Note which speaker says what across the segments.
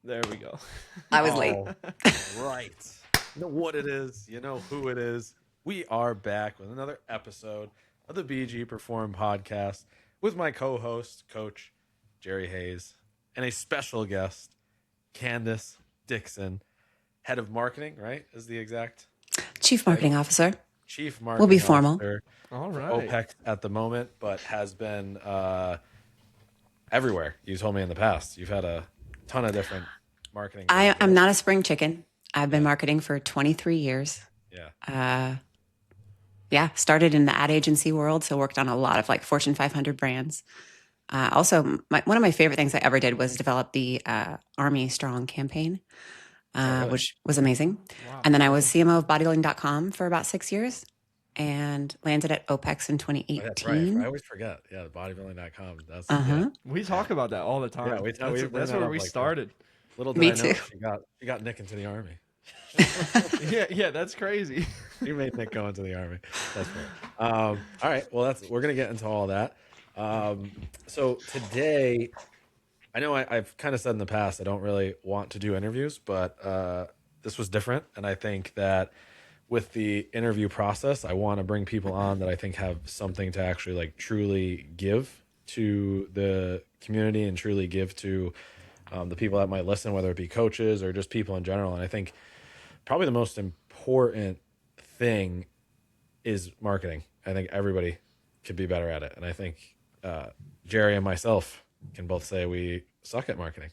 Speaker 1: There we go.
Speaker 2: I was late.
Speaker 3: All right. You know what it is. You know who it is. We are back with another episode of the BG Perform podcast with my co-host, Coach Jerry Hayes, and a special guest, Candace Dixon, head of marketing, right? Is the exact
Speaker 2: Chief Marketing Officer.
Speaker 3: Chief Marketing
Speaker 2: We'll be formal.
Speaker 3: Officer
Speaker 1: All
Speaker 3: for
Speaker 1: right.
Speaker 3: OPEC at the moment, but has been everywhere. You told me in the past. You've had a ton of different marketing.
Speaker 2: I'm not a spring chicken. I've been marketing for 23 years.
Speaker 3: Yeah.
Speaker 2: Started in the ad agency world, so worked on a lot of like Fortune 500 brands. Also, one of my favorite things I ever did was develop the Army Strong campaign,
Speaker 3: really?
Speaker 2: which was amazing.
Speaker 1: Wow.
Speaker 2: And then I was CMO of bodybuilding.com for about 6 years and landed at OPEX in
Speaker 3: Oh, yeah,
Speaker 2: 2018.
Speaker 3: right. I always forget. Yeah, the bodybuilding.com. That's
Speaker 2: Uh-huh.
Speaker 1: We talk about that all the time.
Speaker 3: Yeah, we bring
Speaker 1: that's
Speaker 3: that
Speaker 1: where
Speaker 3: up
Speaker 1: we
Speaker 3: like that.
Speaker 1: started.
Speaker 3: Little did
Speaker 2: Me
Speaker 3: I know
Speaker 2: too.
Speaker 3: she got Nick into the army.
Speaker 1: Yeah, that's crazy.
Speaker 3: You made Nick go into the army. That's fair. All right. Well, we're gonna get into all that. So today, I know I've kind of said in the past I don't really want to do interviews, but this was different, and I think that with the interview process, I want to bring people on that I think have something to actually like truly give to the community and truly give to the people that might listen, whether it be coaches or just people in general. And I think probably the most important thing is marketing. I think everybody could be better at it. And I think Jerry and myself can both say we suck at marketing.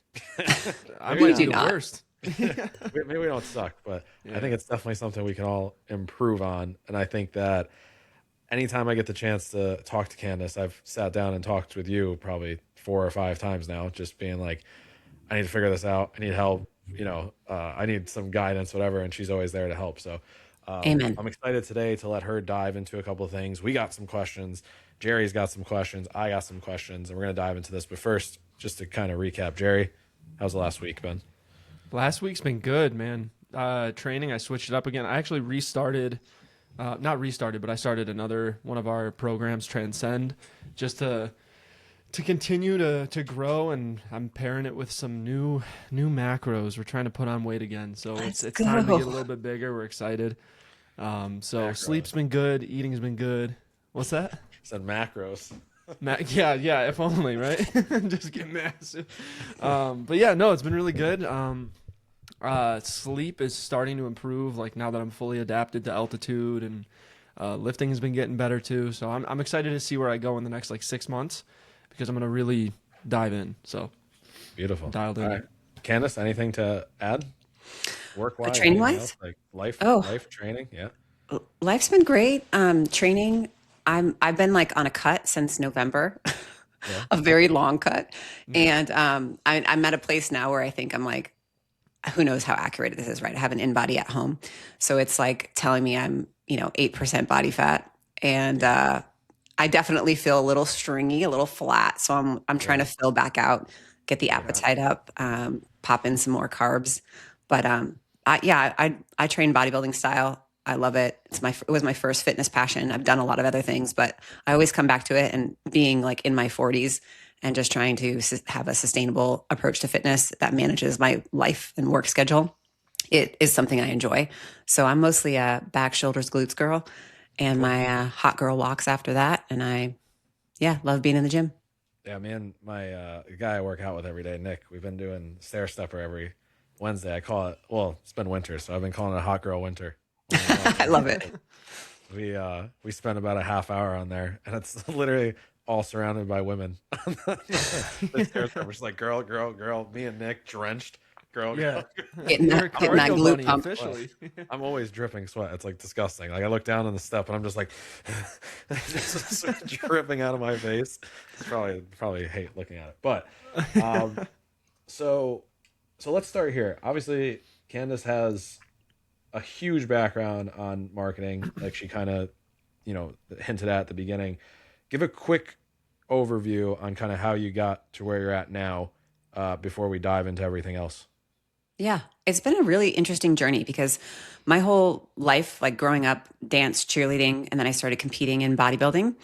Speaker 1: I
Speaker 3: Maybe
Speaker 1: might
Speaker 2: do
Speaker 1: be the
Speaker 2: not.
Speaker 1: worst.
Speaker 3: Maybe we don't suck, but I
Speaker 1: Yeah.
Speaker 3: think it's definitely something we can all improve on. And I think that anytime I get the chance to talk to Candace, I've sat down and talked with you probably 4 or 5 times now, just being like, I need to figure this out. I need help. I need some guidance, whatever. And she's always there to help. So
Speaker 2: Amen.
Speaker 3: I'm excited today to let her dive into a couple of things. We got some questions. Jerry's got some questions. I got some questions, and we're going to dive into this. But first, just to kind of recap, Jerry, how's the last week been?
Speaker 1: Last week's been good, man. Training, I switched it up again. I actually restarted, not restarted, but I started another one of our programs, Transcend, just to continue to grow, and I'm pairing it with some new macros. We're trying to put on weight again, so it's
Speaker 2: Let's
Speaker 1: time to
Speaker 2: go.
Speaker 1: get a little bit bigger. We're excited. So
Speaker 3: Macros.
Speaker 1: sleep's been good, eating's been good. What's that?
Speaker 3: Said macros.
Speaker 1: Yeah, if only, right? Just get massive. But yeah, no, it's been really good. Sleep is starting to improve, like now that I'm fully adapted to altitude, and lifting has been getting better too. So I'm excited to see where I go in the next like 6 months, because I'm gonna really dive in. So
Speaker 3: Beautiful.
Speaker 1: Dialed in.
Speaker 3: All right. Candace, anything to add? Work-wise?
Speaker 2: Training-wise?
Speaker 3: anything else? Like
Speaker 2: Oh.
Speaker 3: life training? Yeah.
Speaker 2: Life's been great. Training. I've been like on a cut since November,
Speaker 3: Yeah.
Speaker 2: a very long cut, and I'm at a place now where I think I'm like, who knows how accurate this is, right? I have an InBody at home, so it's like telling me I'm 8% body fat, and I definitely feel a little stringy, a little flat. So I'm trying to fill back out, get the appetite up, pop in some more carbs, but I train bodybuilding style. I love it. It was my first fitness passion. I've done a lot of other things, but I always come back to it. And being like in my 40s and just trying to have a sustainable approach to fitness that manages my life and work schedule, it is something I enjoy. So I'm mostly a back, shoulders, glutes girl, and my hot girl walks after that. And I love being in the gym.
Speaker 3: Yeah, me and my the guy I work out with every day, Nick, we've been doing stair stepper every Wednesday. I call it, well, it's been winter, so I've been calling it hot girl winter.
Speaker 2: I love it.
Speaker 3: We spend about a half hour on there, and it's literally all surrounded by women. The stair stepper, just like girl, girl, girl. Me and Nick drenched. Girl,
Speaker 1: Yeah.
Speaker 3: girl.
Speaker 2: Getting
Speaker 1: You're a
Speaker 2: that
Speaker 1: cardio
Speaker 2: glute
Speaker 1: bunny
Speaker 2: pump.
Speaker 1: officially.
Speaker 3: I'm always dripping sweat. It's like disgusting. Like I look down on the step and I'm just like just dripping out of my face. It's probably hate looking at it. But so let's start here. Obviously, Candace has a huge background on marketing, like she kind of, hinted at the beginning. Give a quick overview on kind of how you got to where you're at now, before we dive into everything else.
Speaker 2: Yeah, it's been a really interesting journey because my whole life, like growing up, dance, cheerleading, and then I started competing in bodybuilding.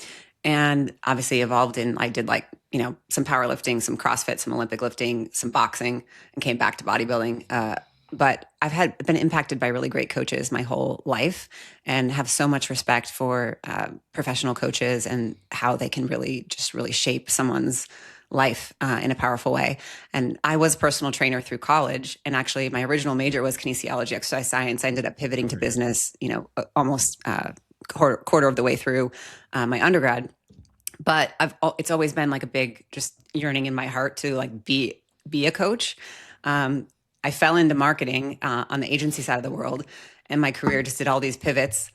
Speaker 2: and obviously evolved in, I did like, some powerlifting, some CrossFit, some Olympic lifting, some boxing, and came back to bodybuilding. But I've been impacted by really great coaches my whole life, and have so much respect for professional coaches and how they can really shape someone's life in a powerful way. And I was a personal trainer through college, and actually my original major was kinesiology, exercise science. I ended up pivoting to business, almost quarter of the way through my undergrad. But it's always been like a big just yearning in my heart to like be a coach. I fell into marketing on the agency side of the world, and my career just did all these pivots.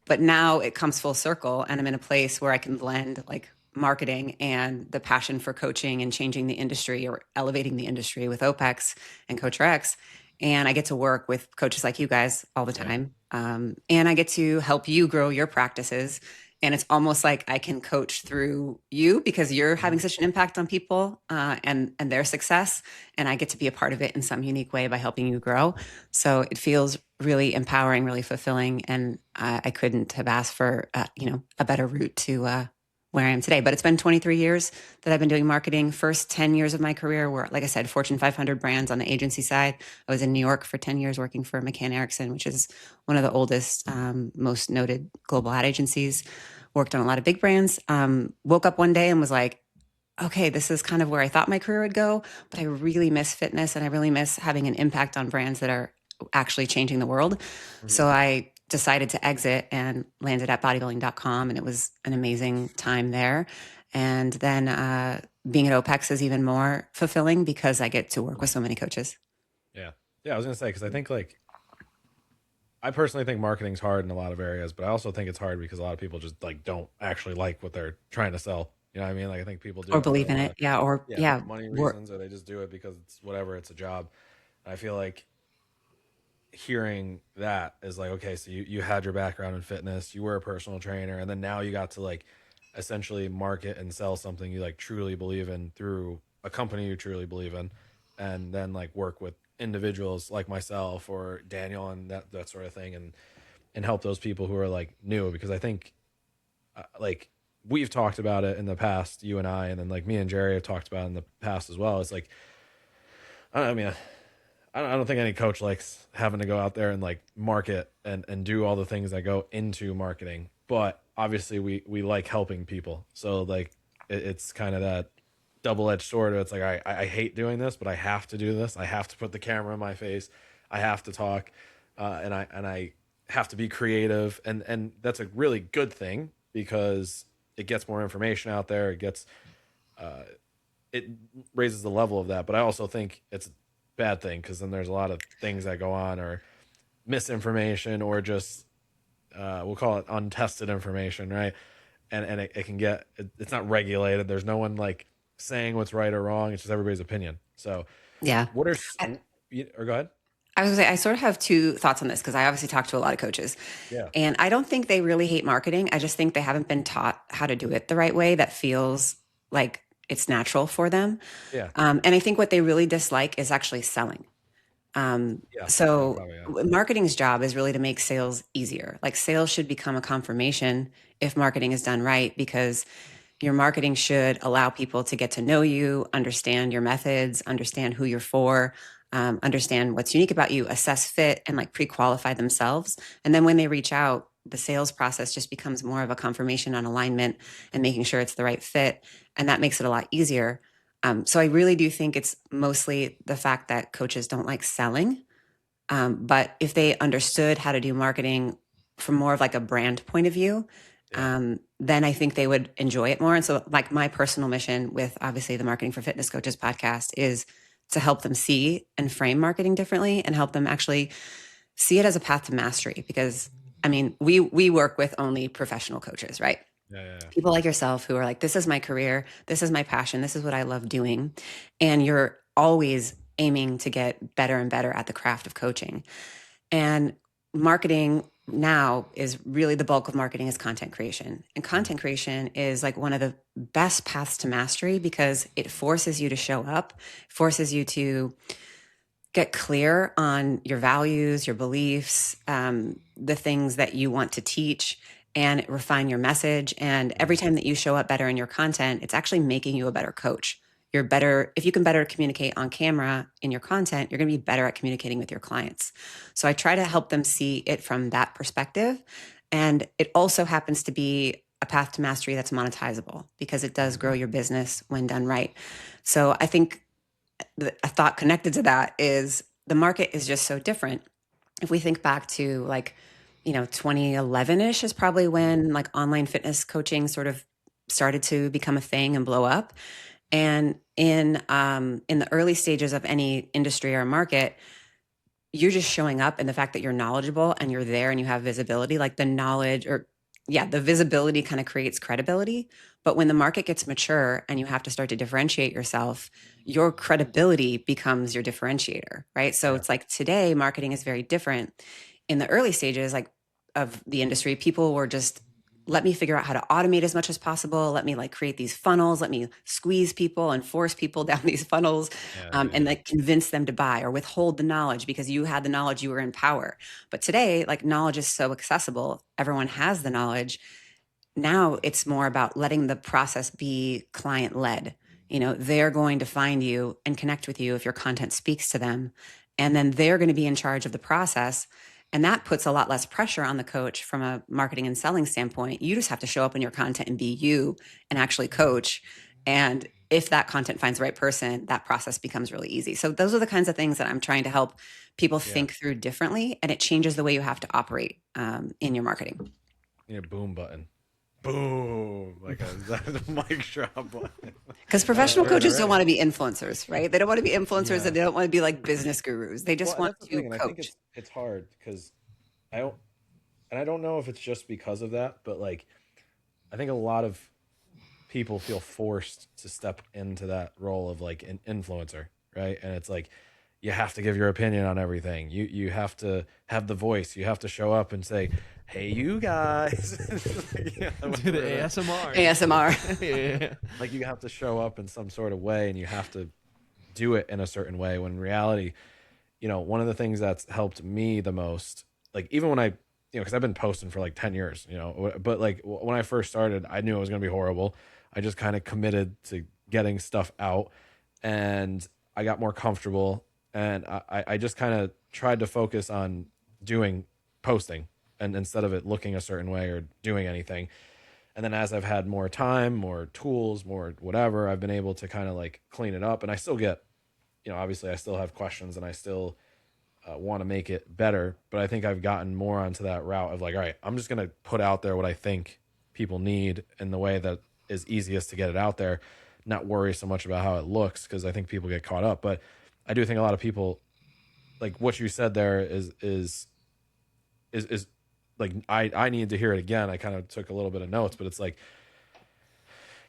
Speaker 2: But now it comes full circle, and I'm in a place where I can blend like marketing and the passion for coaching and changing the industry or elevating the industry with OPEX and Coach Rex. And I get to work with coaches like you guys all the time. And I get to help you grow your practices. And it's almost like I can coach through you because you're having such an impact on people and their success. And I get to be a part of it in some unique way by helping you grow. So it feels really empowering, really fulfilling. And I couldn't have asked for, a better route to where I am today. But it's been 23 years that I've been doing marketing. First 10 years of my career were, like I said, Fortune 500 brands on the agency side. I was in New York for 10 years working for McCann Erickson, which is one of the oldest, most noted global ad agencies. Worked on a lot of big brands. Woke up one day and was like, okay, this is kind of where I thought my career would go, but I really miss fitness, and I really miss having an impact on brands that are actually changing the world. Mm-hmm. So I decided to exit and landed at bodybuilding.com, and it was an amazing time there. And then being at OPEX is even more fulfilling because I get to work with so many coaches.
Speaker 3: Yeah. I was going to say, because I think I personally think marketing's hard in a lot of areas, but I also think it's hard because a lot of people just like don't actually like what they're trying to sell. You know what I mean? Like I think people do
Speaker 2: or believe in it.
Speaker 3: Money reasons, or they just do it because it's whatever, it's a job. And I feel like hearing that is like, okay, so you had your background in fitness, you were a personal trainer, and then now you got to like essentially market and sell something you like truly believe in through a company you truly believe in, and then like work with individuals like myself or Daniel and that sort of thing, and help those people who are like new. Because I think like we've talked about it in the past, you and I, and then like me and Jerry have talked about it in the past as well. It's like, I don't think any coach likes having to go out there and like market and do all the things that go into marketing, but obviously we like helping people. So like it's kind of that double-edged sword. It's like, I hate doing this, but I have to do this. I have to put the camera in my face. I have to talk, and I have to be creative, and that's a really good thing because it gets more information out there. It raises the level of that. But I also think it's a bad thing because then there's a lot of things that go on, or misinformation, or just we'll call it untested information, right? And it can get, it's not regulated. There's no one like saying what's right or wrong. It's just everybody's opinion. So
Speaker 2: yeah.
Speaker 3: Or go ahead.
Speaker 2: I was gonna say, I sort of have two thoughts on this because I obviously talk to a lot of coaches.
Speaker 3: Yeah.
Speaker 2: And I don't think they really hate marketing. I just think they haven't been taught how to do it the right way that feels like it's natural for them.
Speaker 3: Yeah.
Speaker 2: And I think what they really dislike is actually selling. Marketing's job is really to make sales easier. Like sales should become a confirmation if marketing is done right, because your marketing should allow people to get to know you, understand your methods, understand who you're for, understand what's unique about you, assess fit, and like pre-qualify themselves. And then when they reach out, the sales process just becomes more of a confirmation on alignment and making sure it's the right fit. And that makes it a lot easier. So I really do think it's mostly the fact that coaches don't like selling. But if they understood how to do marketing from more of like a brand point of view, then I think they would enjoy it more. And so like my personal mission with obviously the Marketing for Fitness Coaches podcast is to help them see and frame marketing differently and help them actually see it as a path to mastery. Because I mean, we work with only professional coaches, right?
Speaker 3: Yeah.
Speaker 2: People like yourself who are like, this is my career, this is my passion, this is what I love doing. And you're always aiming to get better and better at the craft of coaching. And marketing now is really, the bulk of marketing is content creation. And content creation is like one of the best paths to mastery because it forces you to show up, forces you to get clear on your values, your beliefs, the things that you want to teach. and refine your message. And every time that you show up better in your content, it's actually making you a better coach. You're better if you can better communicate on camera in your content, you're going to be better at communicating with your clients. So I try to help them see it from that perspective. And it also happens to be a path to mastery that's monetizable because it does grow your business when done right. So I think a thought connected to that is the market is just so different. If we think back to like, 2011-ish is probably when like online fitness coaching sort of started to become a thing and blow up. And in the early stages of any industry or market, you're just showing up, and the fact that you're knowledgeable and you're there and you have visibility, like the knowledge or yeah, the visibility kind of creates credibility. But when the market gets mature and you have to start to differentiate yourself, your credibility becomes your differentiator, right? So
Speaker 3: Yeah.
Speaker 2: it's like today, marketing is very different. In the early stages, like of the industry, people were just let me figure out how to automate as much as possible. Let me like create these funnels. Let me squeeze people and force people down these funnels, and like convince them to buy or withhold the knowledge because you had the knowledge, you were in power. But today, like knowledge is so accessible. Everyone has the knowledge. Now it's more about letting the process be client led. They're going to find you and connect with you if your content speaks to them. And then they're going to be in charge of the process. And that puts a lot less pressure on the coach from a marketing and selling standpoint. You just have to show up in your content and be you and actually coach. And if that content finds the right person, that process becomes really easy. So those are the kinds of things that I'm trying to help people
Speaker 3: Yeah.
Speaker 2: think through differently. And it changes the way you have to operate in your marketing.
Speaker 3: Boom button. Boom. Like a mic drop button.
Speaker 2: Because professional
Speaker 3: Right,
Speaker 2: coaches
Speaker 3: right.
Speaker 2: don't want to be influencers, right? They don't want to be influencers
Speaker 3: Yeah.
Speaker 2: and they don't want to be like business gurus. They just
Speaker 3: Well, and
Speaker 2: want
Speaker 3: that's the
Speaker 2: to
Speaker 3: thing, and I think
Speaker 2: coach.
Speaker 3: it's hard because I don't know if it's just because of that, but like I think a lot of people feel forced to step into that role of like an influencer, right? And it's like you have to give your opinion on everything. You have to have the voice. You have to show up and say, "Hey, you guys,"
Speaker 1: Do the
Speaker 3: whatever it is.
Speaker 1: ASMR.
Speaker 2: ASMR.
Speaker 1: Yeah.
Speaker 3: Like you have to show up in some sort of way, and you have to do it in a certain way. When in reality, one of the things that's helped me the most, like even when I, because I've been posting for like 10 years, but like when I first started, I knew it was going to be horrible. I just kind of committed to getting stuff out and I got more comfortable and I just kind of tried to focus on doing posting and instead of it looking a certain way or doing anything. And then as I've had more time, more tools, more whatever, I've been able to kind of like clean it up. And I still get, obviously I still have questions and I still want to make it better. But I think I've gotten more onto that route of like, all right, I'm just going to put out there what I think people need in the way that is easiest to get it out there, not worry so much about how it looks because I think people get caught up. But I do think a lot of people, like what you said there is like I needed to hear it again. I kind of took a little bit of notes, but it's like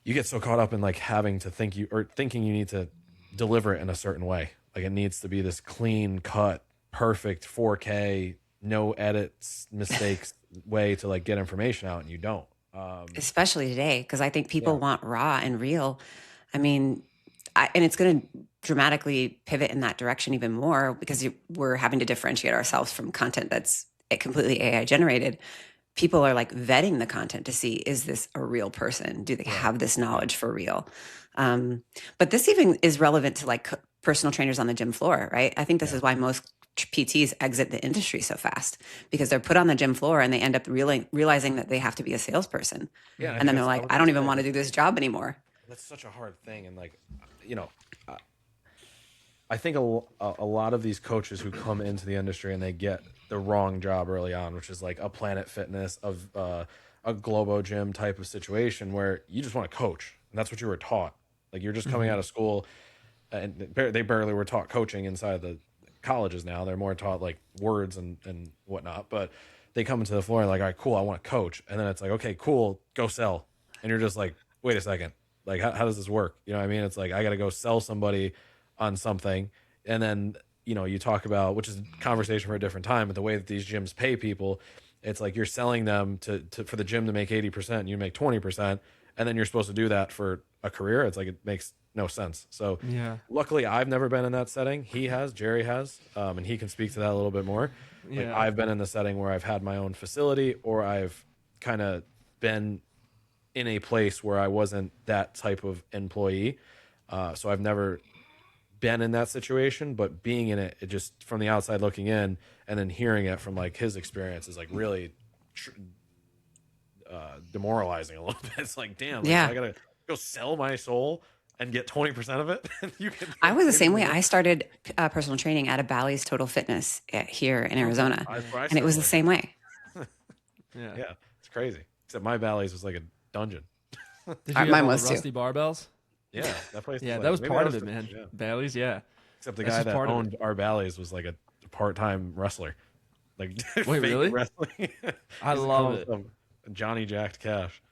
Speaker 3: you get so caught up in like having to thinking you need to deliver it in a certain way. Like it needs to be this clean cut, perfect 4K, no edits, mistakes way to like get information out, and you don't.
Speaker 2: Especially today, because I think people want raw and real. I mean, and it's going to dramatically pivot in that direction even more because we're having to differentiate ourselves from content that's completely AI generated. People are like vetting the content to see, is this a real person? Do they have this knowledge for real? But this even is relevant to like personal trainers on the gym floor, right? I think this is why most PTs exit the industry so fast because they're put on the gym floor and they end up realizing that they have to be a salesperson.
Speaker 3: Yeah,
Speaker 2: And then they're like, I don't even want to do this job anymore.
Speaker 3: That's such a hard thing, and like, I think a lot of these coaches who come into the industry and they get the wrong job early on, which is like a Planet Fitness of a Globo Gym type of situation where you just want to coach, and that's what you were taught. Like you're just coming out of school, and they barely were taught coaching inside the colleges. Now they're more taught like words and whatnot, but they come into the floor and like, all right, cool, I want to coach, and then it's like, okay, cool, go sell, and you're just like, wait a second, like how does this work? You know what I mean? It's like I got to go sell somebody on something, and then you talk about, which is a conversation for a different time, but the way that these gyms pay people, it's like you're selling them to for the gym to make 80% and you make 20%, and then you're supposed to do that for a career. It's like it makes no sense. So luckily I've never been in that setting. Jerry has, and he can speak to that a little bit more. Like I've been in the setting where I've had my own facility or I've kind of been in a place where I wasn't that type of employee. So I've never been in that situation, but being in it, it just from the outside looking in and then hearing it from like his experience is like really demoralizing a little bit. It's like, damn, like,
Speaker 2: Yeah.
Speaker 3: I gotta go sell my soul and get 20% of it. You can
Speaker 2: I was the
Speaker 3: maybe
Speaker 2: same way.
Speaker 3: more.
Speaker 2: I started personal training at a Bally's Total Fitness here in Arizona,
Speaker 3: That's where I
Speaker 2: and it was the
Speaker 3: started.
Speaker 2: same way.
Speaker 1: Yeah.
Speaker 3: Yeah, it's crazy. Except my Bally's was like a dungeon.
Speaker 1: Did
Speaker 2: Mine
Speaker 1: you have all
Speaker 2: was
Speaker 1: the
Speaker 2: too.
Speaker 1: rusty barbells?
Speaker 3: Yeah, that place.
Speaker 1: Yeah,
Speaker 3: was
Speaker 1: that
Speaker 3: like,
Speaker 1: was
Speaker 3: maybe
Speaker 1: part
Speaker 3: that
Speaker 1: of
Speaker 3: was
Speaker 1: it, man.
Speaker 3: yeah.
Speaker 1: Bally's, yeah.
Speaker 3: Except the
Speaker 1: That's
Speaker 3: guy
Speaker 1: just
Speaker 3: that
Speaker 1: part of it.
Speaker 3: owned our Bally's was like a part-time wrestler, like
Speaker 1: Wait,
Speaker 3: fake
Speaker 1: really?
Speaker 3: wrestling.
Speaker 1: I
Speaker 3: Used to
Speaker 1: love
Speaker 3: call
Speaker 1: it.
Speaker 3: himself Johnny Jacked Cash.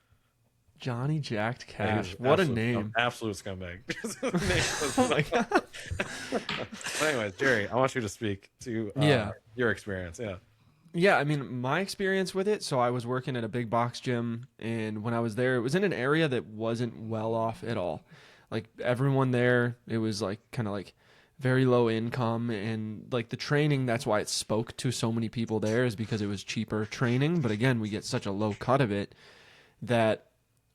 Speaker 1: Johnny Jacked
Speaker 3: Yeah, he
Speaker 1: Cash.
Speaker 3: was
Speaker 1: What a
Speaker 3: absolute
Speaker 1: name.
Speaker 3: absolute scumbag. His name was-
Speaker 1: Oh my god.
Speaker 3: But anyways, Jerry, I want you to speak to
Speaker 1: Yeah.
Speaker 3: your experience. Yeah.
Speaker 1: Yeah, I mean, my experience with it, so I was working at a big box gym, and when I was there, it was in an area that wasn't well off at all. Like, everyone there, it was like kind of like very low income, and like the training, that's why it spoke to so many people there, is because it was cheaper training. But again, we get such a low cut of it that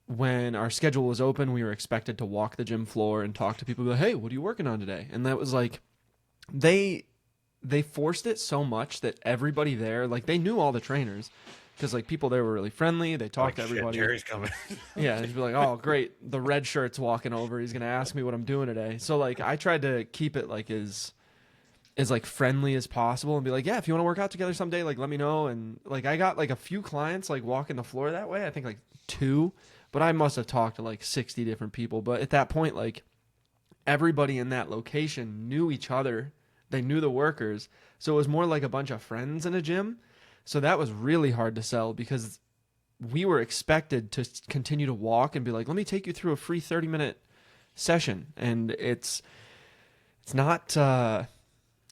Speaker 1: when our schedule was open, we were expected to walk the gym floor and talk to people, be like, hey, what are you working on today? And that was like, they forced it so much that everybody there, like, they knew all the trainers because like people there were really friendly. They talked
Speaker 3: Like,
Speaker 1: to everybody.
Speaker 3: Shit, Jerry's coming.
Speaker 1: Yeah, they'd be like, oh great, the red shirt's walking over, he's gonna ask me what I'm doing today. So like I tried to keep it like as like friendly as possible and be like, yeah, if you want to work out together someday, like let me know. And like I got like a few clients like walking the floor that way, I think like 2, but I must have talked to like 60 different people. But at that point, like everybody in that location knew each other. They knew the workers. So it was more like a bunch of friends in a gym. So that was really hard to sell because we were expected to continue to walk and be like, let me take you through a free 30-minute session. And it's not,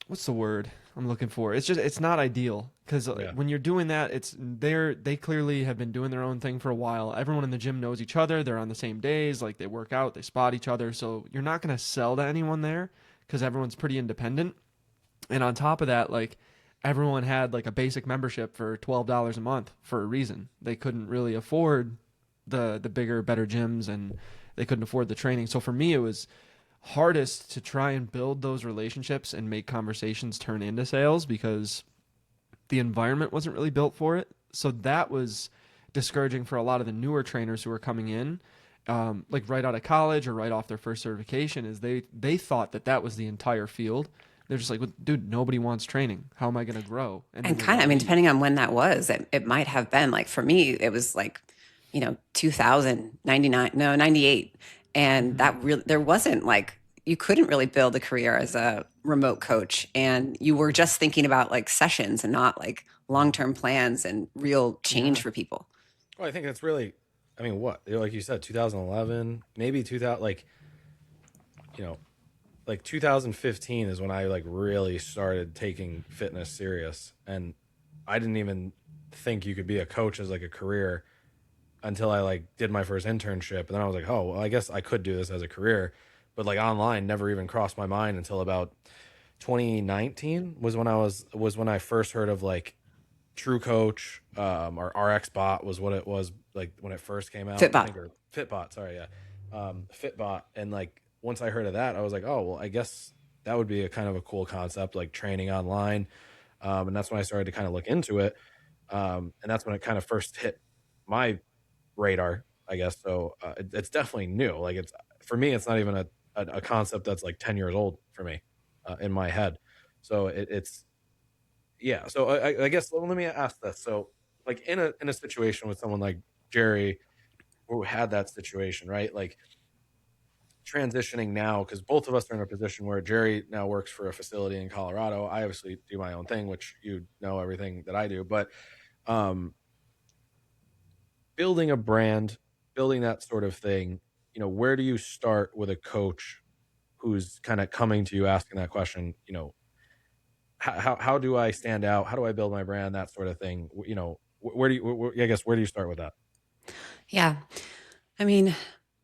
Speaker 1: what's the word I'm looking for? It's not ideal because
Speaker 3: Yeah.
Speaker 1: when you're doing that, they clearly have been doing their own thing for a while. Everyone in the gym knows each other. They're on the same days. Like they work out, they spot each other. So you're not going to sell to anyone there because everyone's pretty independent. And on top of that, like everyone had like a basic membership for $12 a month for a reason. They couldn't really afford the bigger, better gyms, and they couldn't afford the training. So for me, it was hardest to try and build those relationships and make conversations turn into sales because the environment wasn't really built for it. So that was discouraging for a lot of the newer trainers who were coming in, like right out of college or right off their first certification, is they thought that was the entire field. They're just like, well, dude, nobody wants training. How am I going to grow?
Speaker 2: And
Speaker 1: then
Speaker 2: kind of, I mean, depending on when that was, it might have been like for me, it was like, 2000, 99, no, 98. And that really, there wasn't like, you couldn't really build a career as a remote coach. And you were just thinking about like sessions and not like long-term plans and real change for people.
Speaker 3: Well, I think that's really, I mean, what, like you said, 2011, maybe 2000, like, like 2015 is when I like really started taking fitness serious. And I didn't even think you could be a coach as like a career until I like did my first internship. And then I was like, oh, well, I guess I could do this as a career. But like online never even crossed my mind until about 2019 was when I first heard of like True Coach, or RxBot was what it was like when it first came out.
Speaker 2: Fitbot.
Speaker 3: I think, or Fitbot, sorry, yeah. Fitbot. And like once I heard of that, I was like, oh, well, I guess that would be a kind of a cool concept, like training online. And that's when I started to kind of look into it. And that's when it kind of first hit my radar, I guess. So it's definitely new. Like it's, for me, it's not even a concept that's like 10 years old for me in my head. So it's, yeah. So I guess let me ask this. So like in a situation with someone like Jerry who had that situation, right? Like transitioning now, because both of us are in a position where Jerry now works for a facility in Colorado. I obviously do my own thing, which you know everything that I do, but building a brand, building that sort of thing, where do you start with a coach who's kind of coming to you asking that question, how do I stand out? How do I build my brand? That sort of thing. Where do you start with that?
Speaker 2: Yeah. I mean,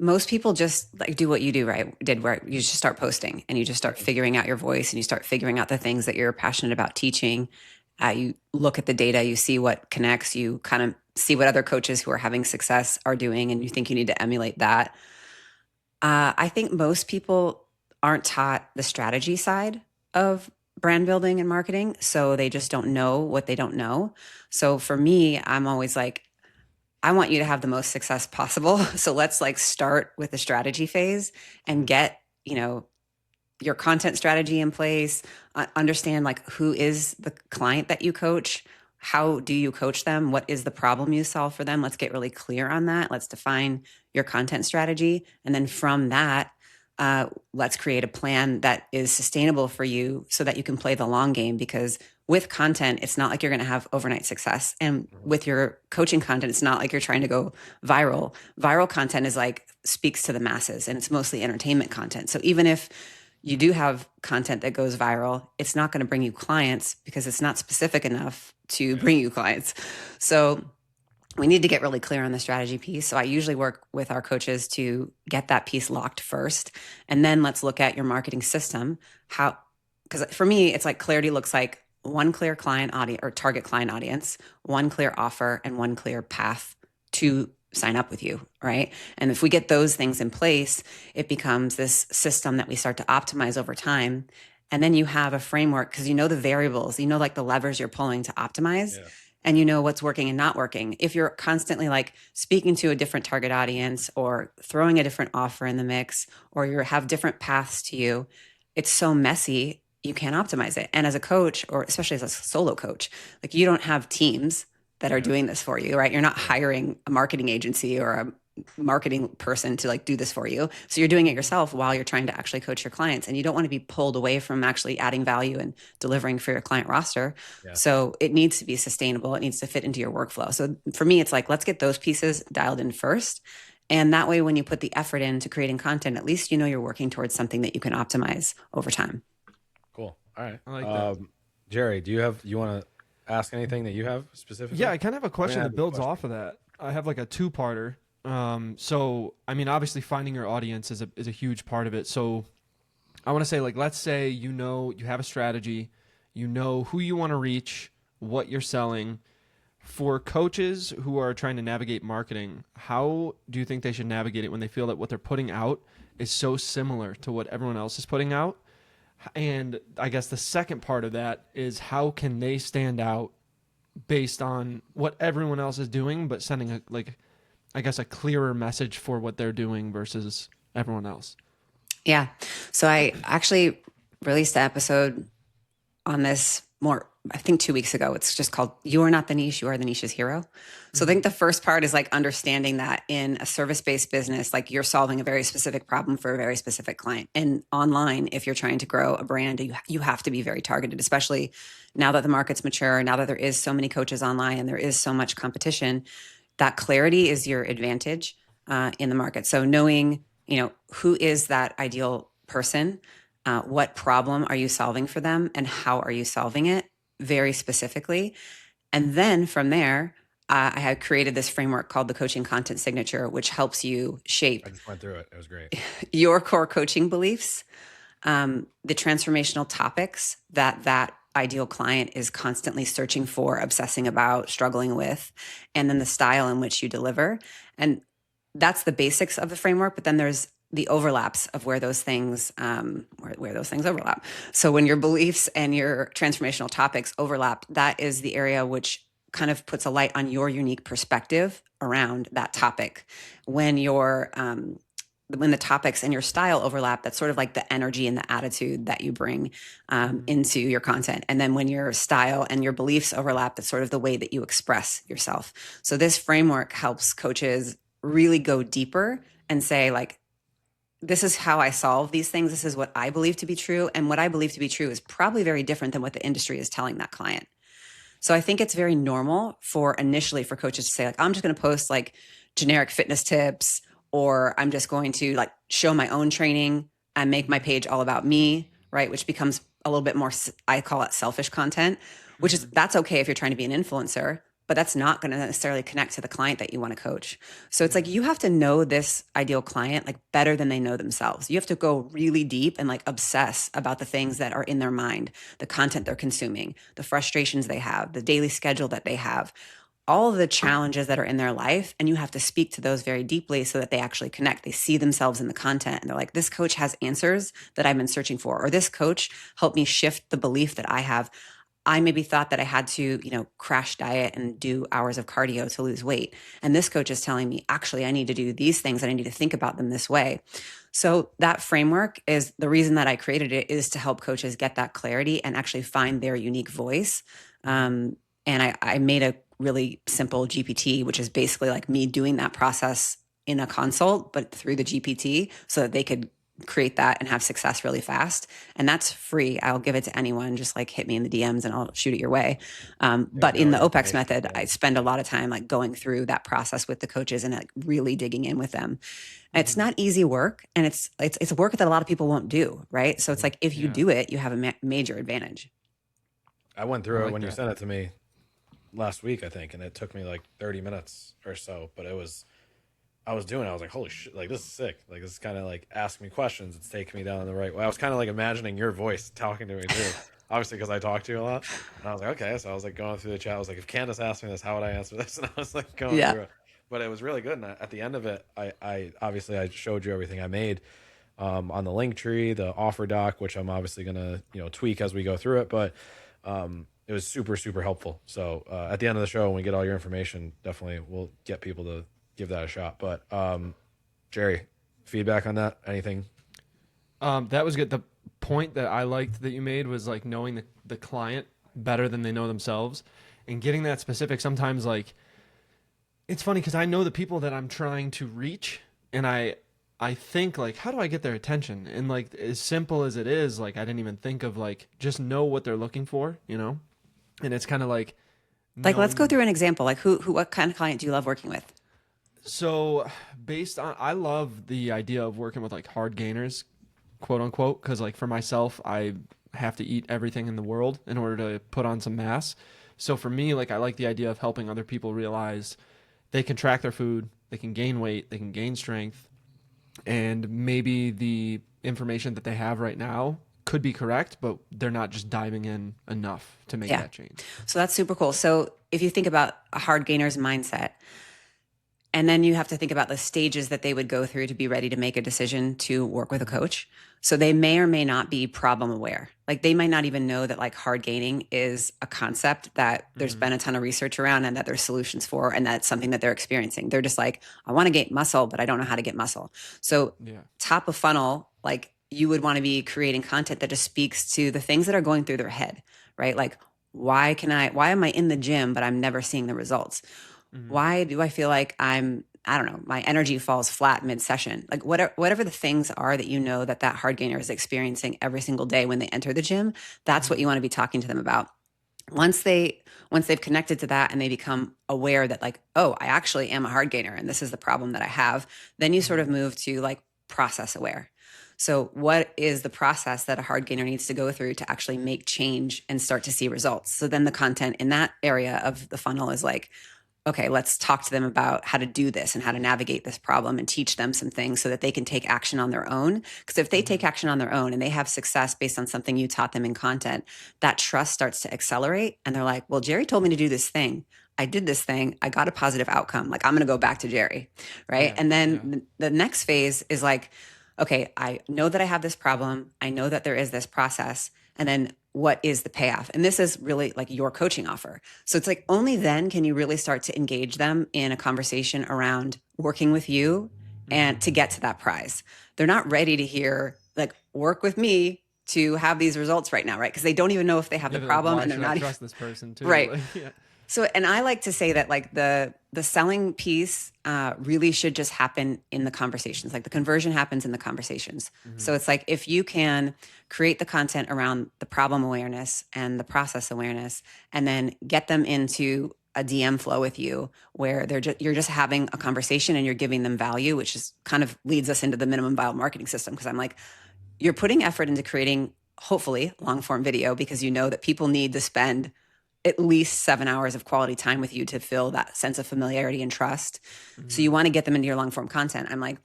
Speaker 2: most people just like do what you where you just start posting and you just start figuring out your voice and you start figuring out the things that you're passionate about teaching. You look at the data, you see what connects, you kind of see what other coaches who are having success are doing, and you think you need to emulate that. I think most people aren't taught the strategy side of brand building and marketing, so they just don't know what they don't know. So for me, I'm always like, I want you to have the most success possible. So let's like start with the strategy phase and get, your content strategy in place, understand like who is the client that you coach, how do you coach them, what is the problem you solve for them. Let's get really clear on that. Let's define your content strategy, and then from that, let's create a plan that is sustainable for you so that you can play the long game. Because with content, it's not like you're going to have overnight success, and with your coaching content, it's not like you're trying to go viral. Viral content is like speaks to the masses, and it's mostly entertainment content. So even if you do have content that goes viral, it's not going to bring you clients because it's not specific enough to bring you clients. So we need to get really clear on the strategy piece. So I usually work with our coaches to get that piece locked first. And then let's look at your marketing system. Because for me, it's like clarity looks like one clear client audience or target client audience, one clear offer, and one clear path to sign up with you, right? And if we get those things in place, it becomes this system that we start to optimize over time. And then you have a framework because you know the variables, like the levers you're pulling to optimize. Yeah. And you know what's working and not working. If you're constantly like speaking to a different target audience or throwing a different offer in the mix, or you have different paths to you, it's so messy, you can't optimize it. And as a coach, or especially as a solo coach, like you don't have teams that are doing this for you, right? You're not hiring a marketing agency or a marketing person to like do this for you. So you're doing it yourself while you're trying to actually coach your clients, and you don't want to be pulled away from actually adding value and delivering for your client roster. Yeah. So it needs to be sustainable. It needs to fit into your workflow. So for me, it's like, let's get those pieces dialed in first. And that way, when you put the effort into creating content, at least you're working towards something that you can optimize over time.
Speaker 3: Cool. All right.
Speaker 1: I like that.
Speaker 3: Jerry, you want to ask anything that you have specifically?
Speaker 1: Yeah, I kind of have a question that builds off of that. I have like a two-parter. So, I mean, obviously finding your audience is a huge part of it. So I want to say, like, let's say, you have a strategy, who you want to reach, what you're selling. For coaches who are trying to navigate marketing, how do you think they should navigate it when they feel that what they're putting out is so similar to what everyone else is putting out? And I guess the second part of that is, how can they stand out based on what everyone else is doing, but sending a clearer message for what they're doing versus everyone else?
Speaker 2: Yeah. So I actually released an episode on this I think 2 weeks ago. It's just called "You Are Not the Niche, You Are the Niche's Hero." So I think the first part is like understanding that in a service-based business, like you're solving a very specific problem for a very specific client. And online, if you're trying to grow a brand, you have to be very targeted, especially now that the market's mature, now that there is so many coaches online and there is so much competition. That clarity is your advantage in the market. So knowing, who is that ideal person, what problem are you solving for them, and how are you solving it very specifically. And then from there, I had created this framework called the Coaching Content Signature, which helps you shape.
Speaker 3: I just went through it. It was great.
Speaker 2: Your core coaching beliefs, the transformational topics that ideal client is constantly searching for, obsessing about, struggling with, and then the style in which you deliver. And that's the basics of the framework. But then there's the overlaps of where those things overlap. So when your beliefs and your transformational topics overlap, that is the area which kind of puts a light on your unique perspective around that topic. When the topics and your style overlap, that's sort of like the energy and the attitude that you bring into your content. And then when your style and your beliefs overlap, that's sort of the way that you express yourself. So this framework helps coaches really go deeper and say, like, this is how I solve these things. This is what I believe to be true. And what I believe to be true is probably very different than what the industry is telling that client. So I think it's very normal initially for coaches to say, like, I'm just going to post like generic fitness tips, or I'm just going to like show my own training and make my page all about me, right? Which becomes a little bit more, I call it selfish content, that's okay if you're trying to be an influencer, but that's not going to necessarily connect to the client that you want to coach. So it's like, you have to know this ideal client like better than they know themselves. You have to go really deep and like obsess about the things that are in their mind, the content they're consuming, the frustrations they have, the daily schedule that they have, all of the challenges that are in their life, and you have to speak to those very deeply so that they actually connect. They see themselves in the content and they're like, this coach has answers that I've been searching for, or this coach helped me shift the belief that I have. I maybe thought that I had to, crash diet and do hours of cardio to lose weight. And this coach is telling me, actually, I need to do these things and I need to think about them this way. So that framework is the reason that I created it, is to help coaches get that clarity and actually find their unique voice. And I made a really simple GPT, which is basically like me doing that process in a consult, but through the GPT, so that they could create that and have success really fast. And that's free. I'll give it to anyone. Just like hit me in the DMs and I'll shoot it your way. But in the OPEX method, I spend a lot of time like going through that process with the coaches and like really digging in with them. And it's not easy work, and it's work that a lot of people won't do. Right. So it's like, if you do it, you have a major advantage.
Speaker 3: I went through it when you sent it to me last week, I think, and it took me like 30 minutes or so, but I was like, holy shit, like this is sick. Like this is kind of like ask me questions. It's taking me down the right way. I was kind of like imagining your voice talking to me too, obviously, because I talk to you a lot. And I was like, okay. So I was like going through the chat. I was like, if Candace asked me this, how would I answer this? And I was like going through it, but it was really good. And at the end of it, I obviously I showed you everything I made on the link tree, the offer doc, which I'm obviously going to, tweak as we go through it. But it was super, super helpful. So at the end of the show, when we get all your information, definitely we'll get people to give that a shot. But Jerry, feedback on that? Anything?
Speaker 1: That was good. The point that I liked that you made was like knowing the client better than they know themselves, and getting that specific. Sometimes like it's funny because I know the people that I'm trying to reach, and I think like, how do I get their attention? And like as simple as it is, like I didn't even think of like just know what they're looking for, And it's kind of like
Speaker 2: let's go through an example. Like what kind of client do you love working with?
Speaker 1: So I love the idea of working with like hard gainers, quote unquote, because like for myself, I have to eat everything in the world in order to put on some mass. So for me, like I like the idea of helping other people realize they can track their food, they can gain weight, they can gain strength, and maybe the information that they have right now could be correct, but they're not just diving in enough to make that change.
Speaker 2: So that's super cool. So if you think about a hard gainer's mindset, and then you have to think about the stages that they would go through to be ready to make a decision to work with a coach. So they may or may not be problem aware. Like they might not even know that like hard gaining is a concept that there's been a ton of research around and that there's solutions for, and that's something that they're experiencing. They're just like, I want to gain muscle, but I don't know how to get muscle. So top of funnel, like you would want to be creating content that just speaks to the things that are going through their head, right? Like, why am I in the gym, but I'm never seeing the results? Why do I feel like I don't know, my energy falls flat mid-session? Like whatever the things are that that hard gainer is experiencing every single day when they enter the gym, that's what you want to be talking to them about. Once they've connected to that and they become aware that like, oh, I actually am a hard gainer and this is the problem that I have, then you sort of move to like process aware. So what is the process that a hard gainer needs to go through to actually make change and start to see results? So then the content in that area of the funnel is like, okay, let's talk to them about how to do this and how to navigate this problem and teach them some things so that they can take action on their own. Because if they take action on their own and they have success based on something you taught them in content, that trust starts to accelerate. And they're like, well, Jerry told me to do this thing. I did this thing. I got a positive outcome. Like I'm going to go back to Jerry. Right. And then the next phase is like, okay, I know that I have this problem. I know that there is this process. And then what is the payoff? And this is really like your coaching offer. So it's like only then can you really start to engage them in a conversation around working with you and to get to that prize. They're not ready to hear like work with me to have these results right now, right? Because they don't even know if they have the problem,
Speaker 1: like,
Speaker 2: and they're not
Speaker 1: trust this person too,
Speaker 2: right.
Speaker 1: Like,
Speaker 2: So, and I like to say that like the selling piece really should just happen in the conversations. Like the conversion happens in the conversations. So it's like if you can create the content around the problem awareness and the process awareness, and then get them into a DM flow with you where you're just having a conversation and you're giving them value, which is kind of leads us into the minimum viable marketing system. Because I'm like, you're putting effort into creating hopefully long form video because you know that people need to spend at least 7 hours of quality time with you to feel that sense of familiarity and trust. So you want to get them into your long form content. I'm like,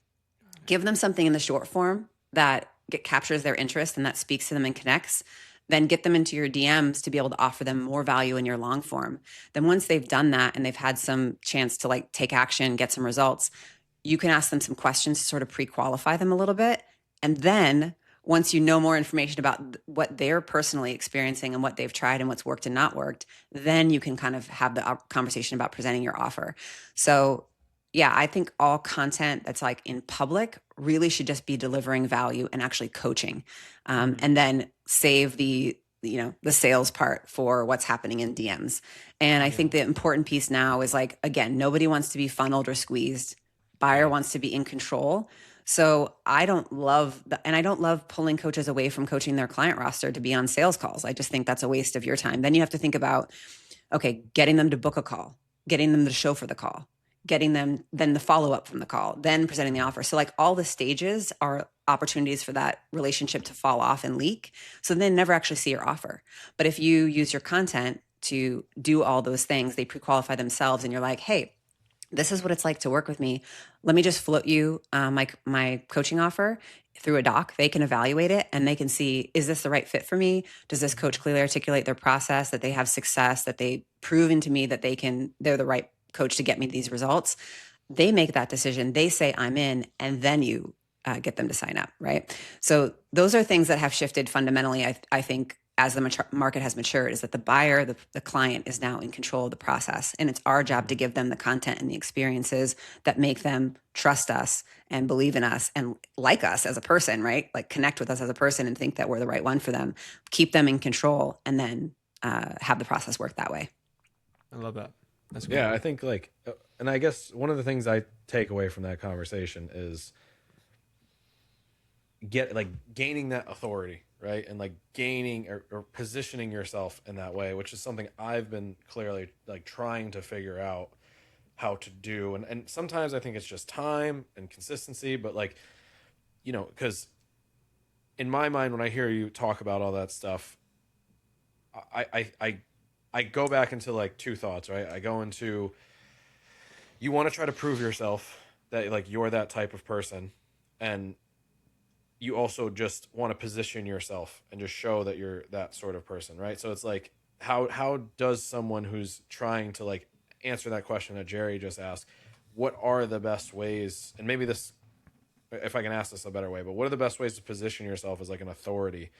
Speaker 2: give them something in the short form that captures their interest and that speaks to them and connects. then get them into your DMs to be able to offer them more value in your long form. Then once they've done that and they've had some chance to like take action, get some results, you can ask them some questions to sort of pre-qualify them a little bit. And then once you know more information about what they're personally experiencing and what they've tried and what's worked and not worked, then you can kind of have the conversation about presenting your offer. So yeah, I think all content that's like in public really should just be delivering value and actually coaching, and then save the sales part for what's happening in DMs. And I think the important piece now is like, again, nobody wants to be funneled or squeezed. Buyer wants to be in control. So I don't love and I don't love pulling coaches away from coaching their client roster to be on sales calls. I just think that's a waste of your time. Then you have to think about, okay, getting them to book a call, getting them to show for the call, getting them, then the follow-up from the call, then presenting the offer. So like all the stages are opportunities for that relationship to fall off and leak. So they never actually see your offer. But if you use your content to do all those things, they pre-qualify themselves and you're like, hey, this is what it's like to work with me. Let me just float you my coaching offer through a doc. They can evaluate it and they can see, is this the right fit for me? Does this coach clearly articulate their process, that they have success, that they proven to me that they're the right coach to get me these results? They make that decision. They say, I'm in, and then you get them to sign up, right? So those are things that have shifted fundamentally, I think, as the market has matured, is that the buyer, the client is now in control of the process. And it's our job to give them the content and the experiences that make them trust us and believe in us and like us as a person, right? Like connect with us as a person and think that we're the right one for them, keep them in control, and then have the process work that way.
Speaker 1: I love that. That's great.
Speaker 3: Yeah, I think like, and I guess one of the things I take away from that conversation is gaining that authority, right? And like gaining or positioning yourself in that way, which is something I've been clearly like trying to figure out how to do. And sometimes I think it's just time and consistency, but like, because in my mind, when I hear you talk about all that stuff, I go back into like two thoughts, right? I go into, you want to try to prove yourself that like you're that type of person, and you also just want to position yourself and just show that you're that sort of person, right? So it's like, how does someone who's trying to like answer that question that Jerry just asked, what are the best ways, and maybe this, if I can ask this a better way, but what are the best ways to position yourself as like an authority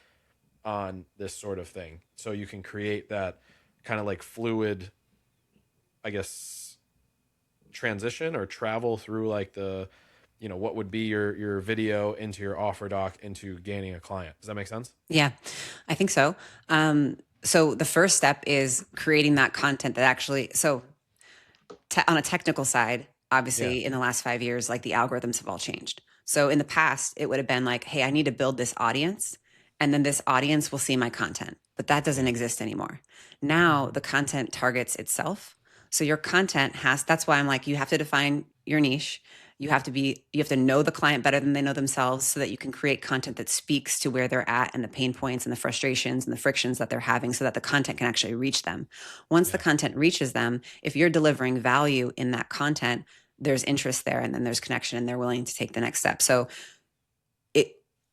Speaker 3: on this sort of thing, so you can create that kind of like fluid, I guess, transition or travel through like the, what would be your video into your offer doc into gaining a client. Does that make sense?
Speaker 2: Yeah, I think so. So the first step is creating that content that actually, on a technical side, obviously in the last 5 years, like the algorithms have all changed. So in the past, it would have been like, hey, I need to build this audience, and then this audience will see my content, but that doesn't exist anymore. Now the content targets itself. So your content that's why I'm like, you have to define your niche. You have to know the client better than they know themselves, so that you can create content that speaks to where they're at and the pain points and the frustrations and the frictions that they're having, so that the content can actually reach them. Once the content reaches them, if you're delivering value in that content, there's interest there, and then there's connection, and they're willing to take the next step. So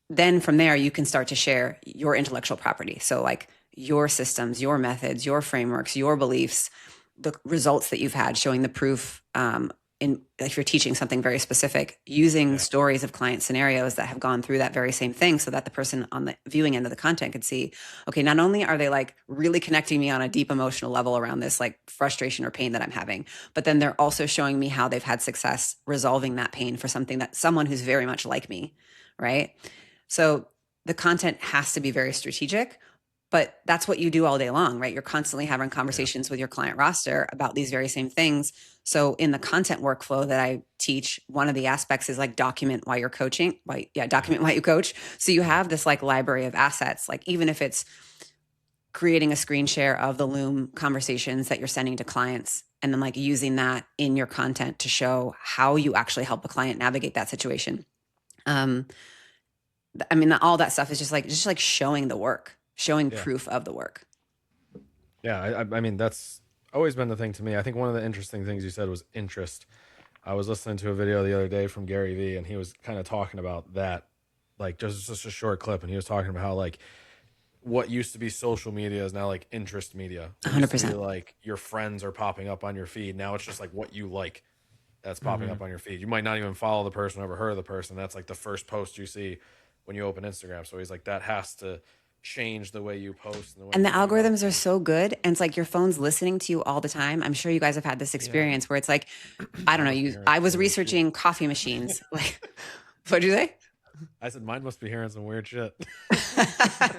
Speaker 2: then from there, you can start to share your intellectual property. So like your systems, your methods, your frameworks, your beliefs, the results that you've had, showing the proof, if you're teaching something very specific, using stories of client scenarios that have gone through that very same thing, so that the person on the viewing end of the content could see, okay, not only are they like really connecting me on a deep emotional level around this like frustration or pain that I'm having, but then they're also showing me how they've had success resolving that pain for someone who's very much like me, right? So the content has to be very strategic, but that's what you do all day long, right? You're constantly having conversations with your client roster about these very same things. So in the content workflow that I teach, one of the aspects is like document why you're coaching. Document why you coach. So you have this like library of assets, like even if it's creating a screen share of the Loom conversations that you're sending to clients, and then like using that in your content to show how you actually help a client navigate that situation. I mean, all that stuff is just like showing the work, showing proof of the work.
Speaker 3: Yeah, I mean, that's always been the thing to me. I think one of the interesting things you said was interest. I was listening to a video the other day from Gary Vee, and he was kind of talking about that, like just a short clip, and he was talking about how like what used to be social media is now like interest media. It used to be
Speaker 2: 100%.
Speaker 3: like your friends are popping up on your feed. Now it's just like what you like that's popping up on your feed. You might not even follow the person, or ever heard of the person. That's like the first post you see when you open Instagram. So he's like, that has to change the way you post and the way
Speaker 2: And the
Speaker 3: you think about
Speaker 2: algorithms are so good. And it's like your phone's listening to you all the time. I'm sure you guys have had this experience where it's like, I don't know,
Speaker 3: must be hearing
Speaker 2: I was
Speaker 3: some weird shit.
Speaker 2: researching coffee machines. Like, what'd you say?
Speaker 3: I said, mine must be hearing some weird shit.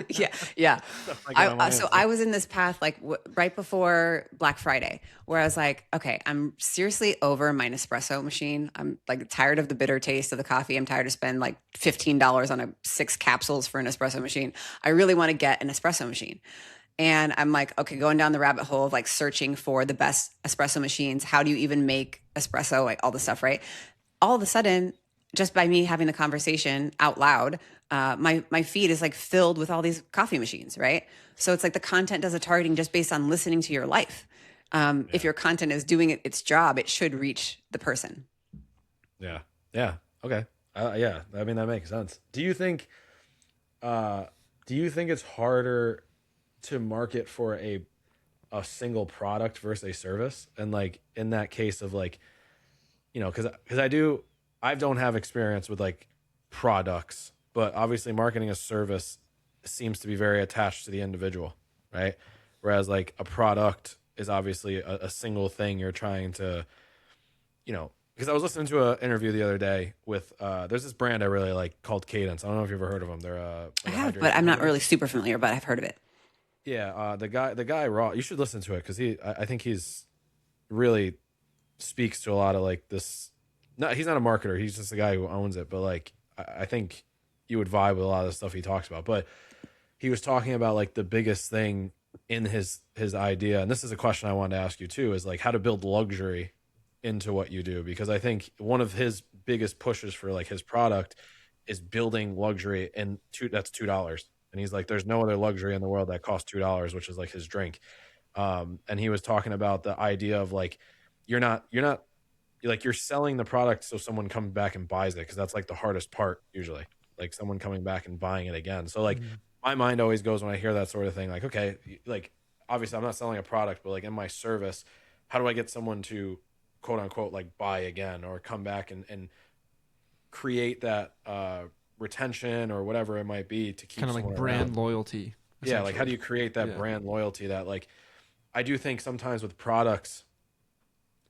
Speaker 2: Yeah, yeah.
Speaker 3: I get on my
Speaker 2: So
Speaker 3: Insta.
Speaker 2: I was in this path like right before Black Friday, where I was like, okay, I'm seriously over my Nespresso machine. I'm like tired of the bitter taste of the coffee. I'm tired of spending like $15 on 6 capsules for an espresso machine. I really want to get an espresso machine. And I'm like, okay, going down the rabbit hole of like searching for the best espresso machines. How do you even make espresso? Like all the stuff, right? All of a sudden, just by me having the conversation out loud, my feed is like filled with all these coffee machines, right? So it's like the content does a targeting just based on listening to your life. If your content is doing its job, it should reach the person.
Speaker 3: Yeah. Yeah. Okay. Yeah. I mean, that makes sense. Do you think it's harder to market for a single product versus a service? And like in that case of like, cause I don't have experience with like products, but obviously marketing a service seems to be very attached to the individual, right? Whereas like a product is obviously a single thing you're trying to, because I was listening to an interview the other day with, there's this brand I really like called Cadence. I don't know if you've ever heard of them. They're
Speaker 2: I have, but I'm not really super familiar, but I've heard of it.
Speaker 3: Yeah. The guy Raw, you should listen to it. Cause I think he's really speaks to a lot of like this. No, he's not a marketer. He's just the guy who owns it. But like, I think you would vibe with a lot of the stuff he talks about. But he was talking about like the biggest thing in his idea, and this is a question I wanted to ask you too, is like how to build luxury into what you do, because I think one of his biggest pushes for like his product is building luxury, and that's $2. And he's like, there's no other luxury in the world that costs $2, which is like his drink. And he was talking about the idea of like you're not like you're selling the product so someone comes back and buys it, because that's like the hardest part usually, like someone coming back and buying it again. So like my mind always goes when I hear that sort of thing, like, okay, like obviously I'm not selling a product, but like in my service, how do I get someone to quote unquote like buy again or come back and create that retention or whatever it might be to keep
Speaker 1: Kind of like
Speaker 3: someone
Speaker 1: brand
Speaker 3: around.
Speaker 1: loyalty.
Speaker 3: Yeah, like how do you
Speaker 1: essentially.
Speaker 3: create that
Speaker 1: Yeah.
Speaker 3: brand loyalty that like I do think sometimes with products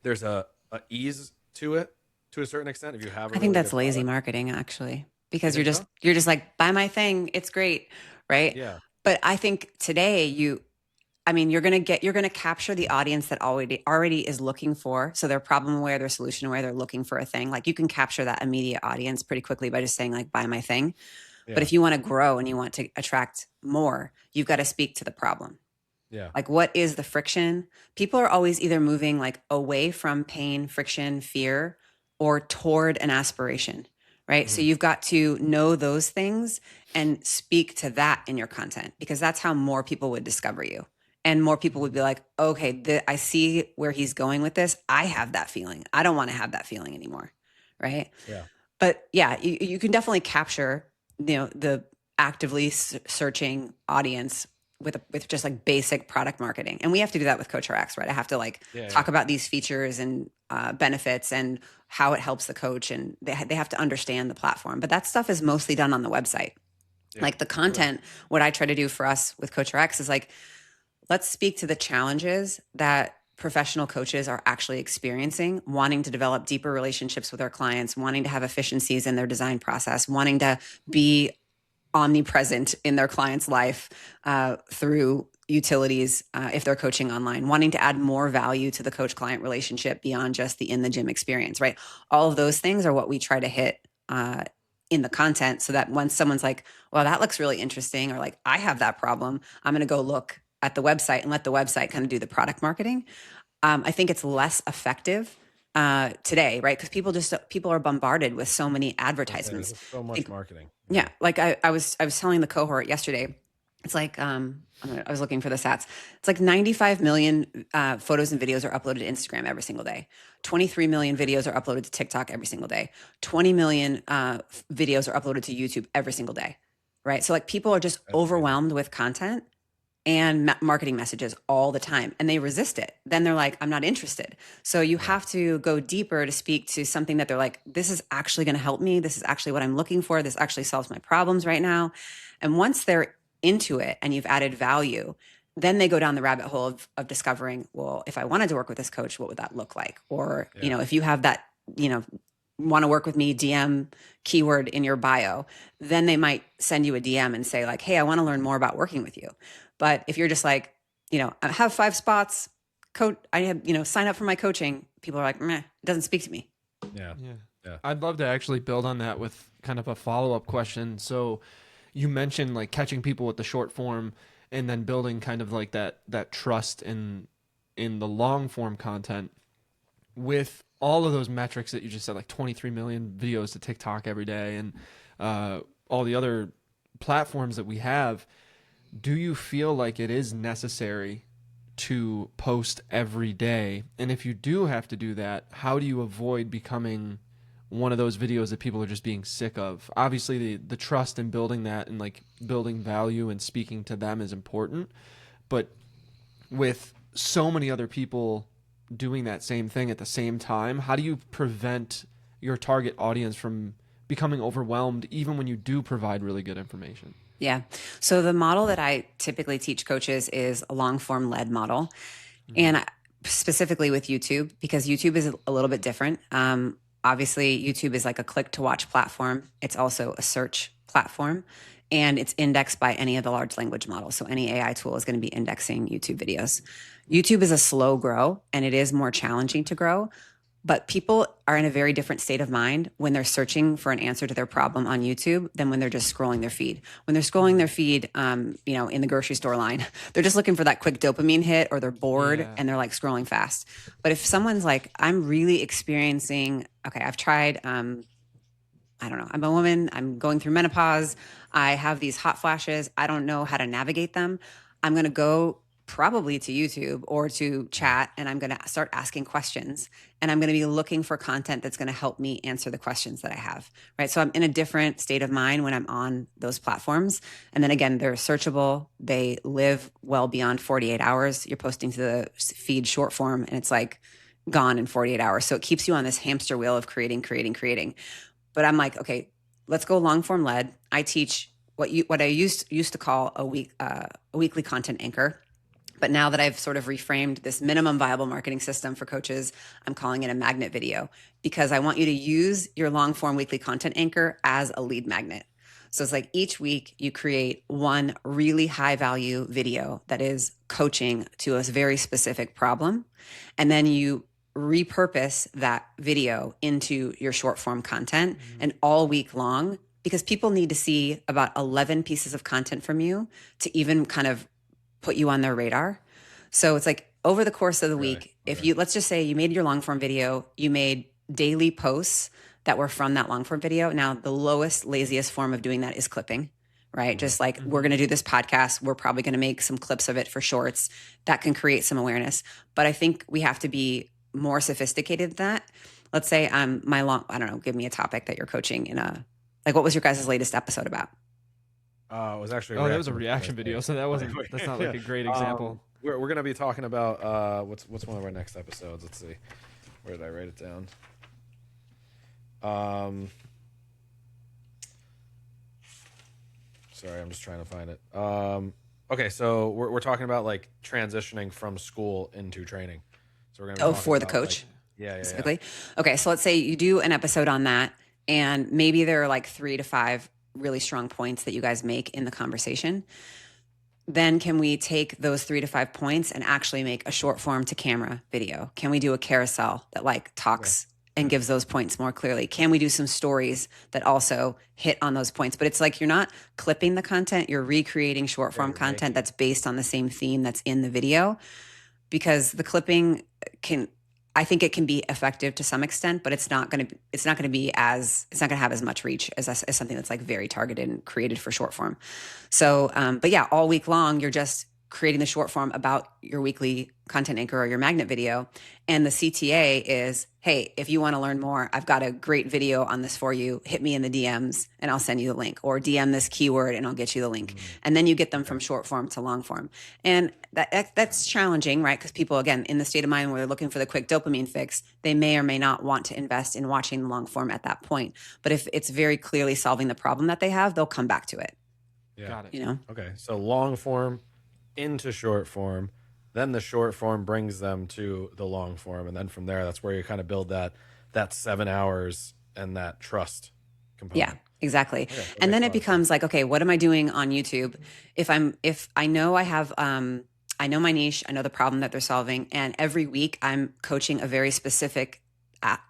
Speaker 3: there's a ease to it to a certain extent if you have a
Speaker 2: I think
Speaker 3: really
Speaker 2: that's
Speaker 3: good
Speaker 2: lazy
Speaker 3: product.
Speaker 2: marketing actually, because
Speaker 3: think so?
Speaker 2: you're just like, buy my thing, it's great, right?
Speaker 3: Yeah.
Speaker 2: But I think today you're going to capture the audience that already is looking for. So they're problem aware, they're solution aware, they're looking for a thing. Like you can capture that immediate audience pretty quickly by just saying like, buy my thing.
Speaker 3: Yeah.
Speaker 2: But if you want to grow and you want to attract more, you've got to speak to the problem.
Speaker 3: Yeah.
Speaker 2: Like what is the friction? People are always either moving like away from pain, friction, fear, or toward an aspiration, right? So you've got to know those things and speak to that in your content, because that's how more people would discover you. And more people would be like, okay, I see where he's going with this. I have that feeling. I don't want to have that feeling anymore. Right.
Speaker 3: Yeah.
Speaker 2: But yeah, you can definitely capture, the actively searching audience with just like basic product marketing. And we have to do that with Coach RX, right? I have to like talk about these features and benefits and how it helps the coach. And they have to understand the platform. But that stuff is mostly done on the website.
Speaker 3: Yeah.
Speaker 2: Like the content, what I try to do for us with Coach RX is like, let's speak to the challenges that professional coaches are actually experiencing, wanting to develop deeper relationships with their clients, wanting to have efficiencies in their design process, wanting to be omnipresent in their client's life through utilities if they're coaching online, wanting to add more value to the coach-client relationship beyond just the in-the-gym experience, right? All of those things are what we try to hit in the content, so that when someone's like, well, that looks really interesting, or like, I have that problem, I'm going to go look at the website and let the website kind of do the product marketing. I think it's less effective today, right? Because people are bombarded with so many advertisements.
Speaker 3: There's so much marketing.
Speaker 2: Yeah, like I was telling the cohort yesterday. It's like I was looking for the stats. It's like 95 million photos and videos are uploaded to Instagram every single day. 23 million videos are uploaded to TikTok every single day. 20 million videos are uploaded to YouTube every single day. right? So like people are just overwhelmed with content and marketing messages all the time, and they resist it. Then they're like, I'm not interested. So you have to go deeper to speak to something that they're like, this is actually going to help me. This is actually what I'm looking for. This actually solves my problems right now. And once they're into it and you've added value, then they go down the rabbit hole of discovering, well, if I wanted to work with this coach, what would that look like? Or, you know, if you have that, you know, want to work with me, DM keyword in your bio, then they might send you a DM and say like, hey, I want to learn more about working with you. But if you're just like, you know, I have 5 spots, coach, I have, you know, sign up for my coaching. People are like, meh, it doesn't speak to me.
Speaker 3: Yeah.
Speaker 1: I'd love to actually build on that with kind of a follow-up question. So you mentioned like catching people with the short form and then building kind of like that trust in the long form content with all of those metrics that you just said, like 23 million videos to TikTok every day and all the other platforms that we have. Do you feel like it is necessary to post every day? And if you do have to do that, how do you avoid becoming one of those videos that people are just being sick of? Obviously, the trust in building that and like building value and speaking to them is important. But with so many other people doing that same thing at the same time, how do you prevent your target audience from becoming overwhelmed even when you do provide really good information?
Speaker 2: Yeah. So the model that I typically teach coaches is a long form led model. And specifically with YouTube, because YouTube is a little bit different. Obviously, YouTube is like a click to watch platform. It's also a search platform, and it's indexed by any of the large language models. So any AI tool is going to be indexing YouTube videos. YouTube is a slow grow, and it is more challenging to grow. But people are in a very different state of mind when they're searching for an answer to their problem on YouTube than when they're just scrolling their feed. When they're scrolling their feed, you know, in the grocery store line, they're just looking for that quick dopamine hit, or they're bored and they're like scrolling fast. But if someone's like, I'm really experiencing, okay, I've tried, I don't know, I'm a woman, I'm going through menopause, I have these hot flashes, I don't know how to navigate them, I'm going to go probably to YouTube or to chat, and I'm going to start asking questions, and I'm going to be looking for content that's going to help me answer the questions that I have, right? So I'm in a different state of mind when I'm on those platforms. And then again, they're searchable. They live well beyond 48 hours. You're posting to the feed short form and it's like gone in 48 hours. So it keeps you on this hamster wheel of creating. But I'm like, okay, let's go long form led. I teach what I used to call a weekly content anchor. But now that I've sort of reframed this minimum viable marketing system for coaches, I'm calling it a magnet video, because I want you to use your long form weekly content anchor as a lead magnet. So it's like each week you create one really high value video that is coaching to a very specific problem. And then you repurpose that video into your short form content and all week long, because people need to see about 11 pieces of content from you to even kind of put you on their radar. So it's like over the course of the week, if you, let's just say you made your long form video, you made daily posts that were from that long form video. Now, the lowest, laziest form of doing that is clipping, right? Just like we're going to do this podcast, we're probably going to make some clips of it for shorts that can create some awareness. But I think we have to be more sophisticated than that. Let's say I don't know, give me a topic that you're coaching in like what was your guys' latest episode about?
Speaker 3: It was actually
Speaker 1: that was a reaction video, so that's not like a great example.
Speaker 3: We're going to be talking about what's one of our next episodes. Let's see, where did I write it down? Sorry, I'm just trying to find it. Okay, so we're talking about like transitioning from school into training. So we're going to
Speaker 2: for the coach,
Speaker 3: like,
Speaker 2: specifically. Yeah. Okay, so let's say you do an episode on that, and maybe there are like 3 to 5 really strong points that you guys make in the conversation. Then can we take those 3 to 5 points and actually make a short form to camera video? Can we do a carousel that like talks and gives those points more clearly? Can we do some stories that also hit on those points? But it's like you're not clipping the content, you're recreating short form content that's based on the same theme that's in the video, because the clipping I think it can be effective to some extent, but it's not going to have as much reach as something that's like very targeted and created for short form. So, but yeah, all week long, you're just creating the short form about your weekly content anchor or your magnet video. And the CTA is, hey, if you want to learn more, I've got a great video on this for you. Hit me in the DMs and I'll send you the link, or DM this keyword and I'll get you the link. And then you get them from short form to long form. And that's challenging, right? Because people, again, in the state of mind where they're looking for the quick dopamine fix, they may or may not want to invest in watching the long form at that point. But if it's very clearly solving the problem that they have, they'll come back to it.
Speaker 3: Yeah.
Speaker 1: Got it.
Speaker 2: You know?
Speaker 3: Okay. So long form into short form, then the short form brings them to the long form, and then from there, that's where you kind of build that 7 hours and that trust component.
Speaker 2: Yeah, exactly.
Speaker 3: Okay, that
Speaker 2: And
Speaker 3: makes
Speaker 2: then
Speaker 3: a
Speaker 2: it
Speaker 3: lot of
Speaker 2: becomes like, okay, what am I doing on YouTube? If I know I have, I know my niche, I know the problem that they're solving, and every week I'm coaching a very specific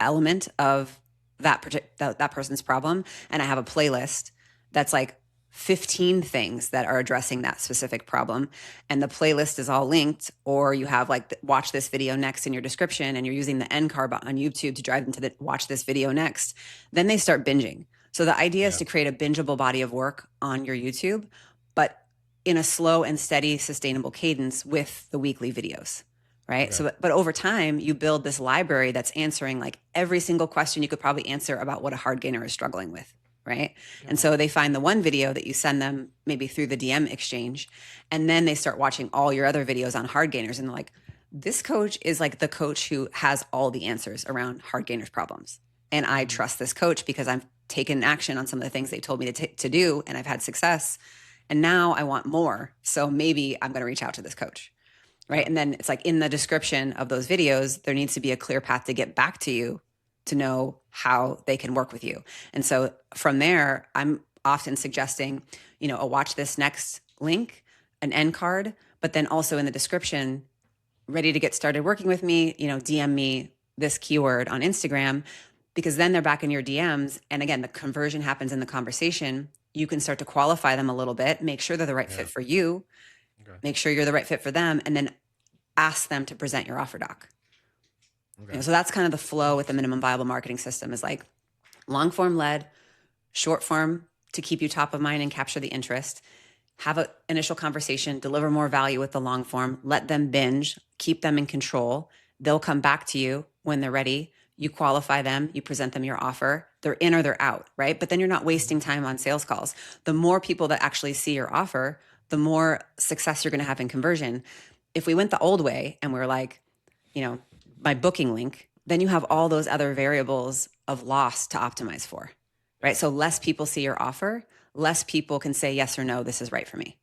Speaker 2: element of that person's problem, and I have a playlist that's like 15 things that are addressing that specific problem, and the playlist is all linked, or you have like watch this video next in your description, and you're using the end card on YouTube to drive them to the watch this video next. Then they start binging. So the idea is to create a bingeable body of work on your YouTube, but in a slow and steady, sustainable cadence with the weekly videos, right?
Speaker 3: Okay.
Speaker 2: So, but over time, you build this library that's answering like every single question you could probably answer about what a hard gainer is struggling with, right? And so they find the one video that you send them maybe through the DM exchange, and then they start watching all your other videos on hard gainers, and they're like, this coach is like the coach who has all the answers around hard gainers problems. And I trust this coach because I've taken action on some of the things they told me to do, and I've had success. And now I want more. So maybe I'm going to reach out to this coach, right? And then it's like in the description of those videos, there needs to be a clear path to get back to you to know how they can work with you. And so from there, I'm often suggesting, a watch this next link, an end card, but then also in the description, ready to get started working with me, DM me this keyword on Instagram, because then they're back in your DMs. And again, the conversion happens in the conversation. You can start to qualify them a little bit, make sure they're the right fit for you, make sure you're the right fit for them, and then ask them to present your offer doc.
Speaker 3: Okay.
Speaker 2: So that's kind of the flow with the minimum viable marketing system, is like long form led, short form to keep you top of mind and capture the interest, have an initial conversation, deliver more value with the long form, let them binge, keep them in control. They'll come back to you when they're ready. You qualify them, you present them your offer. They're in or they're out, right? But then you're not wasting time on sales calls. The more people that actually see your offer, the more success you're going to have in conversion. If we went the old way and we were like, my booking link, then you have all those other variables of loss to optimize for, right? So less people see your offer, less people can say yes or no, this is right for me.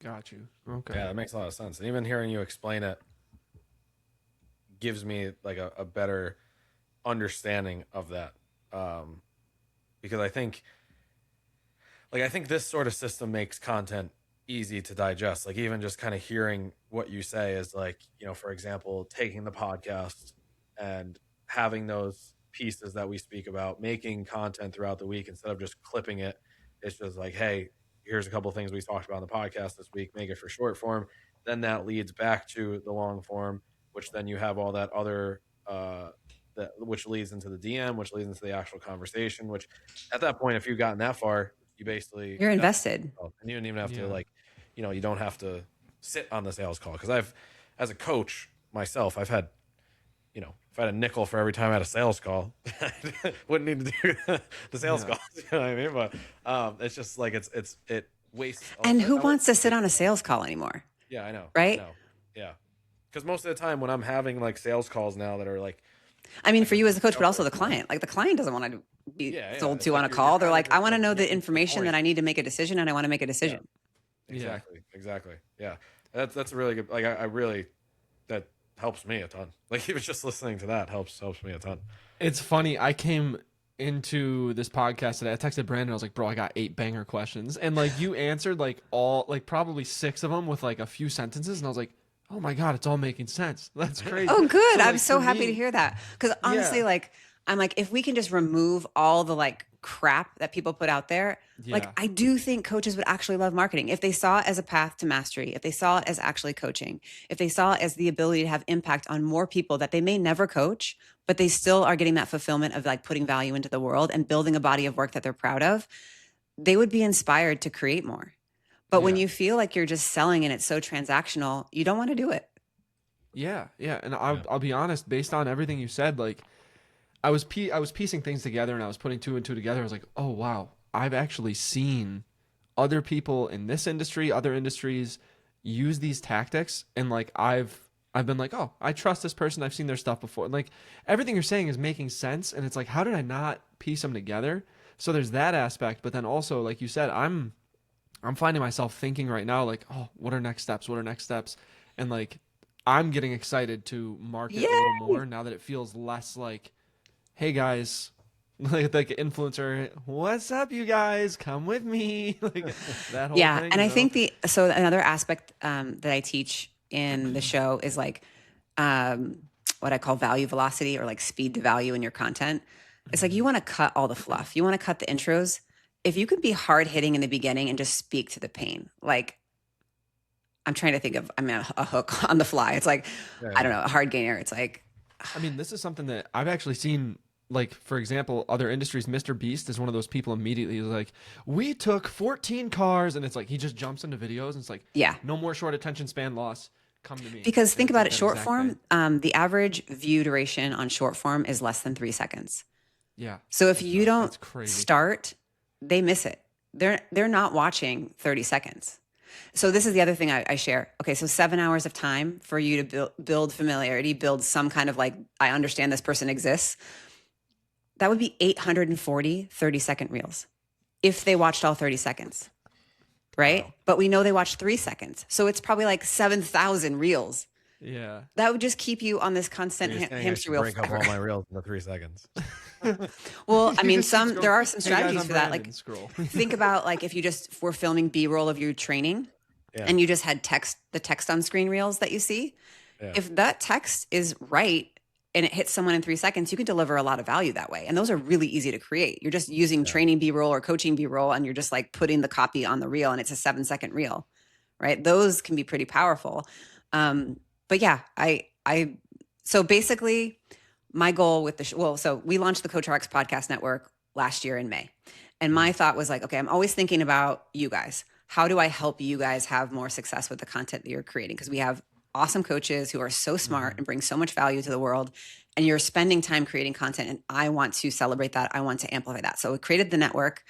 Speaker 1: Got you. Okay.
Speaker 3: Yeah, that makes a lot of sense. And even hearing you explain it gives me like a better understanding of that. Because I think this sort of system makes content easy to digest. Like even just kind of hearing what you say is like, for example, taking the podcast and having those pieces that we speak about, making content throughout the week instead of just clipping it. It's just like, hey, here's a couple of things we talked about on the podcast this week, make it for short form. Then that leads back to the long form, which then you have all that other, which leads into the DM, which leads into the actual conversation, which at that point, if you've gotten that far, you basically
Speaker 2: You're invested.
Speaker 3: And you don't even have to you don't have to sit on the sales call. Cause as a coach myself, I've had, if I had a nickel for every time I had a sales call, wouldn't need to do the sales calls. You know what I mean? But it's just like it wastes.
Speaker 2: And who wants to sit on a sales call anymore?
Speaker 3: Yeah, I know.
Speaker 2: Right?
Speaker 3: I know. Yeah. Because most of the time when I'm having like sales calls now that are like,
Speaker 2: I mean, for you as the coach, but also the client. Like the client doesn't want to be sold
Speaker 3: it's
Speaker 2: to
Speaker 3: like
Speaker 2: on a
Speaker 3: you're
Speaker 2: call. They're
Speaker 3: kind of
Speaker 2: like,
Speaker 3: just
Speaker 2: I want to
Speaker 3: like
Speaker 2: know the
Speaker 3: making
Speaker 2: information
Speaker 3: point.
Speaker 2: that I need to make a decision, and I want to make a decision.
Speaker 3: Exactly. Yeah. That's a really good, like, I really, that helps me a ton. Like even just listening to that helps me a ton.
Speaker 1: It's funny. I came into this podcast today. I texted Brandon. I was like, bro, I got 8 banger questions. And like you answered like probably 6 of them with like a few sentences. And I was like, oh my God, it's all making sense. That's crazy.
Speaker 2: Oh, good.
Speaker 1: So,
Speaker 2: I'm
Speaker 1: like,
Speaker 2: so
Speaker 1: for
Speaker 2: happy
Speaker 1: me-
Speaker 2: to hear that. Because honestly, I'm like, if we can just remove all the like crap that people put out there, like
Speaker 1: Yeah.
Speaker 2: I do think coaches would actually love marketing if they saw it as a path to mastery, if they saw it as actually coaching, if they saw it as the ability to have impact on more people that they may never coach, but they still are getting that fulfillment of like putting value into the world and building a body of work that they're proud of, they would be inspired to create more. But when
Speaker 1: Yeah.
Speaker 2: you feel like you're just selling and it's so transactional, you don't want to do it.
Speaker 1: Yeah, yeah, and
Speaker 3: Yeah.
Speaker 1: I'll be honest. Based on everything you said, like I was piecing things together, and I was putting two and two together. I was like, oh wow, I've actually seen other people in this industry, other industries, use these tactics, and like I've been like, oh, I trust this person. I've seen their stuff before. And like everything you're saying is making sense, and it's like, how did I not piece them together? So there's that aspect, but then also, like you said, I'm finding myself thinking right now, like, oh, what are next steps? What are next steps? And like, I'm getting excited to market a little
Speaker 2: Yay!
Speaker 1: more now that it feels less like, hey guys, like influencer, what's up, you guys? Come with me, like that whole
Speaker 2: Yeah.
Speaker 1: thing,
Speaker 2: And
Speaker 1: you
Speaker 2: I
Speaker 1: know?
Speaker 2: think so another aspect that I teach in the show is like um, what I call value velocity, or like speed to value in your content. It's like you want to cut all the fluff. You want to cut the intros. If you could be hard hitting in the beginning and just speak to the pain, like I'm trying to think of, I mean, a hook on the fly. It's like, I
Speaker 3: Yeah.
Speaker 2: don't know, a hard gainer. It's like,
Speaker 1: I mean, this is something that I've actually seen. Like, for example, other industries, Mr. Beast is one of those people immediately. He's like, we took 14 cars, and it's like he just jumps into videos, and it's like,
Speaker 2: yeah.
Speaker 1: no more short attention span loss. Come to me.
Speaker 2: Because
Speaker 1: And
Speaker 2: think
Speaker 1: it's
Speaker 2: about
Speaker 1: like
Speaker 2: it,
Speaker 1: that
Speaker 2: short
Speaker 1: exact thing.
Speaker 2: form, the average view duration on short form is less than 3 seconds.
Speaker 1: Yeah,
Speaker 2: So if you don't
Speaker 1: that's crazy.
Speaker 2: start, they miss it. They're not watching 30 seconds. So this is the other thing I share. Okay, so 7 hours of time for you to build familiarity, build some kind of like, I understand this person exists. That would be 840 30-second reels if they watched all 30 seconds, right?
Speaker 3: Wow.
Speaker 2: But we know they watched 3 seconds. So it's probably like 7,000 reels.
Speaker 1: Yeah.
Speaker 2: That would just keep you on this
Speaker 3: So
Speaker 2: constant
Speaker 3: you're saying I
Speaker 2: hamster
Speaker 3: should
Speaker 2: wheel
Speaker 3: break up all
Speaker 2: forever.
Speaker 3: my reels in the 3 seconds.
Speaker 2: Well, I
Speaker 1: You
Speaker 2: mean,
Speaker 1: just keep
Speaker 2: there
Speaker 1: scrolling.
Speaker 2: are some
Speaker 1: Hey guys,
Speaker 2: strategies
Speaker 1: I'm
Speaker 2: for that.
Speaker 1: Brandon.
Speaker 2: Like
Speaker 1: Scroll.
Speaker 2: think about like if you just were filming B-roll of your training
Speaker 3: Yeah.
Speaker 2: and you just had the text on screen reels that you see.
Speaker 3: Yeah.
Speaker 2: If that text is right and it hits someone in 3 seconds, you can deliver a lot of value that way. And those are really easy to create. You're just using
Speaker 3: Yeah.
Speaker 2: training B-roll or coaching B-roll, and you're just like putting the copy on the reel, and it's a 7-second reel, right? Those can be pretty powerful. But yeah, so basically my goal with so we launched the Coach RX podcast network last year in May. And my thought was like, okay, I'm always thinking about you guys. How do I help you guys have more success with the content that you're creating? Because we have awesome coaches who are so smart and bring so much value to the world. And you're spending time creating content. And I want to celebrate that. I want to amplify that. So we created the network.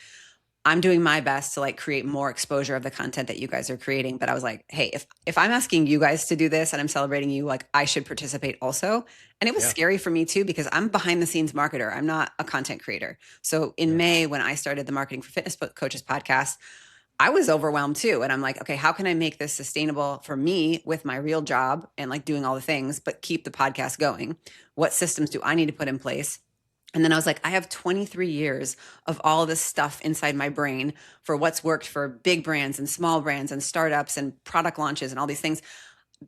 Speaker 2: I'm doing my best to like create more exposure of the content that you guys are creating. But I was like, hey, if I'm asking you guys to do this and I'm celebrating you, like I should participate also. And it was
Speaker 3: Yeah.
Speaker 2: scary for me too, because I'm behind the scenes marketer. I'm not a content creator. So in
Speaker 3: Yeah.
Speaker 2: May, when I started the Marketing for Fitness Coaches podcast, I was overwhelmed too. And I'm like, okay, how can I make this sustainable for me with my real job and like doing all the things, but keep the podcast going? What systems do I need to put in place? And then I was like, I have 23 years of all this stuff inside my brain for what's worked for big brands and small brands and startups and product launches and all these things.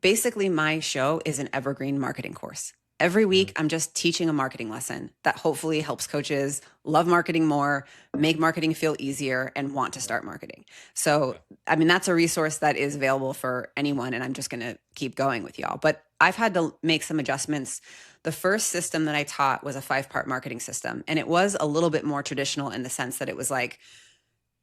Speaker 2: Basically, my show is an evergreen marketing course. Every week, I'm just teaching a marketing lesson that hopefully helps coaches love marketing more, make marketing feel easier, and want to start marketing. So, I mean, that's a resource that is available for anyone, and I'm just going to keep going with y'all. But I've had to make some adjustments. The first system that I taught was a 5-part marketing system, and it was a little bit more traditional in the sense that it was like,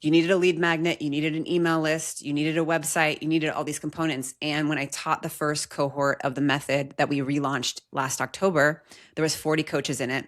Speaker 2: you needed a lead magnet, you needed an email list, you needed a website, you needed all these components. And when I taught the first cohort of the method that we relaunched last October, there was 40 coaches in it.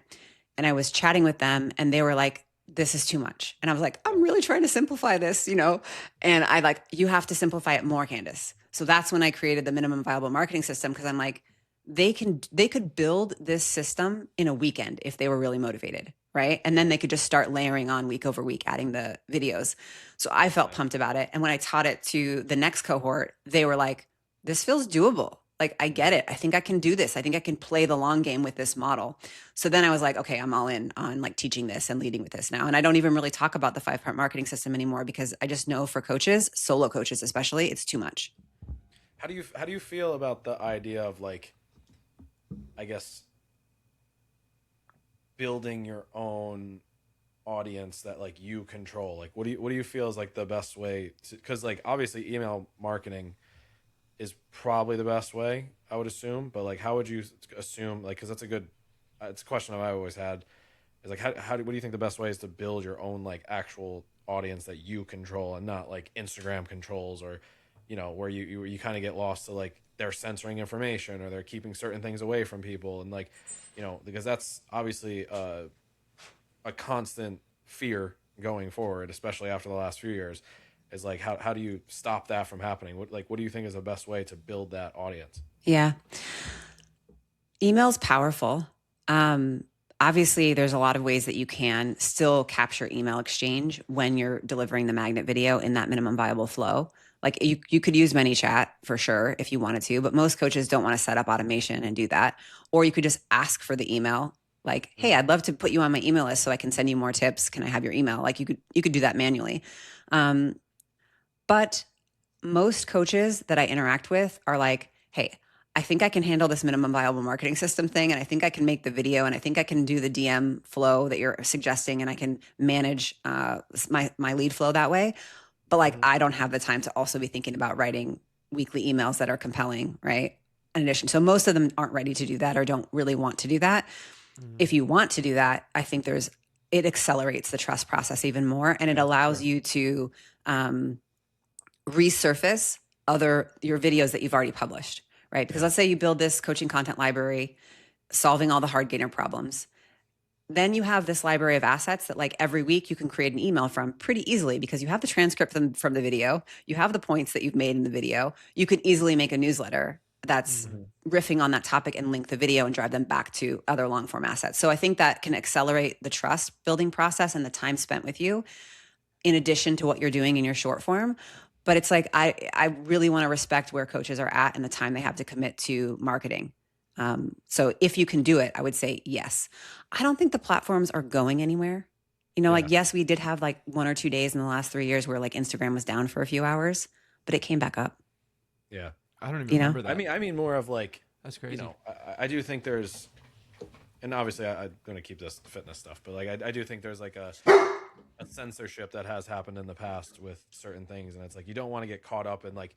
Speaker 2: And I was chatting with them and they were like, this is too much. And I was like, I'm really trying to simplify this, And I like, you have to simplify it more, Candace. So that's when I created the minimum viable marketing system, because I'm like, they could build this system in a weekend if they were really motivated. Right. And then they could just start layering on week over week, adding the videos. So I felt pumped about it. And when I taught it to the next cohort, they were like, this feels doable. Like, I get it. I think I can do this. I think I can play the long game with this model. So then I was like, okay, I'm all in on like teaching this and leading with this now. And I don't even really talk about the 5-part marketing system anymore, because I just know for coaches, solo coaches especially, it's too much.
Speaker 3: How do you feel about the idea of like, I guess, building your own audience that like you control? Like, what do you feel is like the best way to, because like obviously email marketing is probably the best way, I would assume, but like how would you assume, like, because that's a good it's a question I've always had, is like how what do you think the best way is to build your own like actual audience that you control and not like Instagram controls, or, where you kind of get lost to like they're censoring information or they're keeping certain things away from people. And like, because that's obviously a constant fear going forward, especially after the last few years, is like, how do you stop that from happening? What do you think is the best way to build that audience?
Speaker 2: Yeah. Email's powerful. Obviously, there's a lot of ways that you can still capture email exchange when you're delivering the magnet video in that minimum viable flow. Like you could use ManyChat for sure if you wanted to, but most coaches don't want to set up automation and do that. Or you could just ask for the email, like, hey, I'd love to put you on my email list so I can send you more tips. Can I have your email? Like you could do that manually. But most coaches that I interact with are like, hey, I think I can handle this minimum viable marketing system thing. And I think I can make the video, and I think I can do the DM flow that you're suggesting. And I can manage my lead flow that way. But like, I don't have the time to also be thinking about writing weekly emails that are compelling, right? In addition. So most of them aren't ready to do that or don't really want to do that. If you want to do that, I think it accelerates the trust process even more. And it allows you to resurface your videos that you've already published, right? Because let's say you build this coaching content library, solving all the hard gainer problems. Then you have this library of assets that like every week you can create an email from pretty easily, because you have the transcript from the video, you have the points that you've made in the video. You can easily make a newsletter that's riffing on that topic and link the video and drive them back to other long form assets. So I think that can accelerate the trust building process and the time spent with you, in addition to what you're doing in your short form. But it's like, I really want to respect where coaches are at and the time they have to commit to marketing. So if you can do it, I would say yes. I don't think the platforms are going anywhere. Like, yes, we did have like 1 or 2 days in the last 3 years where like Instagram was down for a few hours, but it came back up.
Speaker 3: Yeah.
Speaker 1: I don't even remember that.
Speaker 3: I mean more of like,
Speaker 1: that's crazy.
Speaker 3: I do think there's, and obviously I'm going to keep this fitness stuff, but like, I do think there's like a censorship that has happened in the past with certain things. And it's like, you don't want to get caught up in like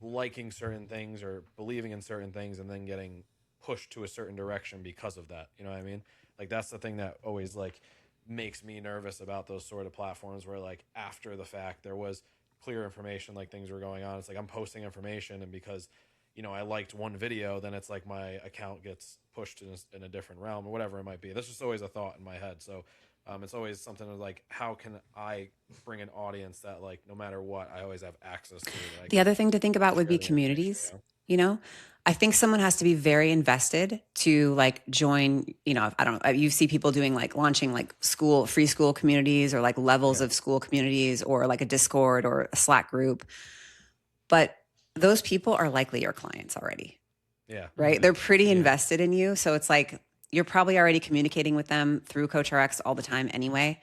Speaker 3: liking certain things or believing in certain things and then getting pushed to a certain direction because of that. You know what I mean? Like, that's the thing that always like makes me nervous about those sort of platforms where like after the fact there was clear information, like things were going on. It's like I'm posting information, and because I liked one video, then it's like my account gets pushed in a different realm or whatever it might be. That's just always a thought in my head. So it's always something like, how can I bring an audience that like no matter what I always have access to? Like,
Speaker 2: the other thing to think about would be communities. I think someone has to be very invested to like join, I don't know, you see people doing like launching like free school communities or like levels of school communities or like a Discord or a Slack group. But those people are likely your clients already.
Speaker 3: Yeah.
Speaker 2: Right. They're pretty invested in you. So it's like, you're probably already communicating with them through CoachRx all the time anyway.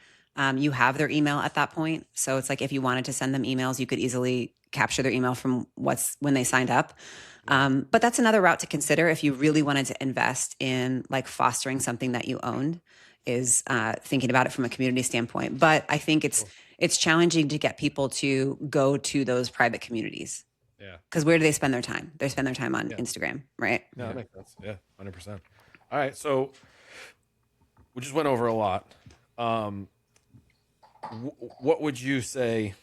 Speaker 2: You have their email at that point. So it's like, if you wanted to send them emails, you could easily capture their email from when they signed up. But that's another route to consider if you really wanted to invest in like fostering something that you owned, is thinking about it from a community standpoint. But I think it's challenging to get people to go to those private communities.
Speaker 3: Yeah.
Speaker 2: Because where do they spend their time? They spend their time on Instagram, right?
Speaker 3: No, that makes sense. Yeah, 100%. All right, so we just went over a lot. What would you say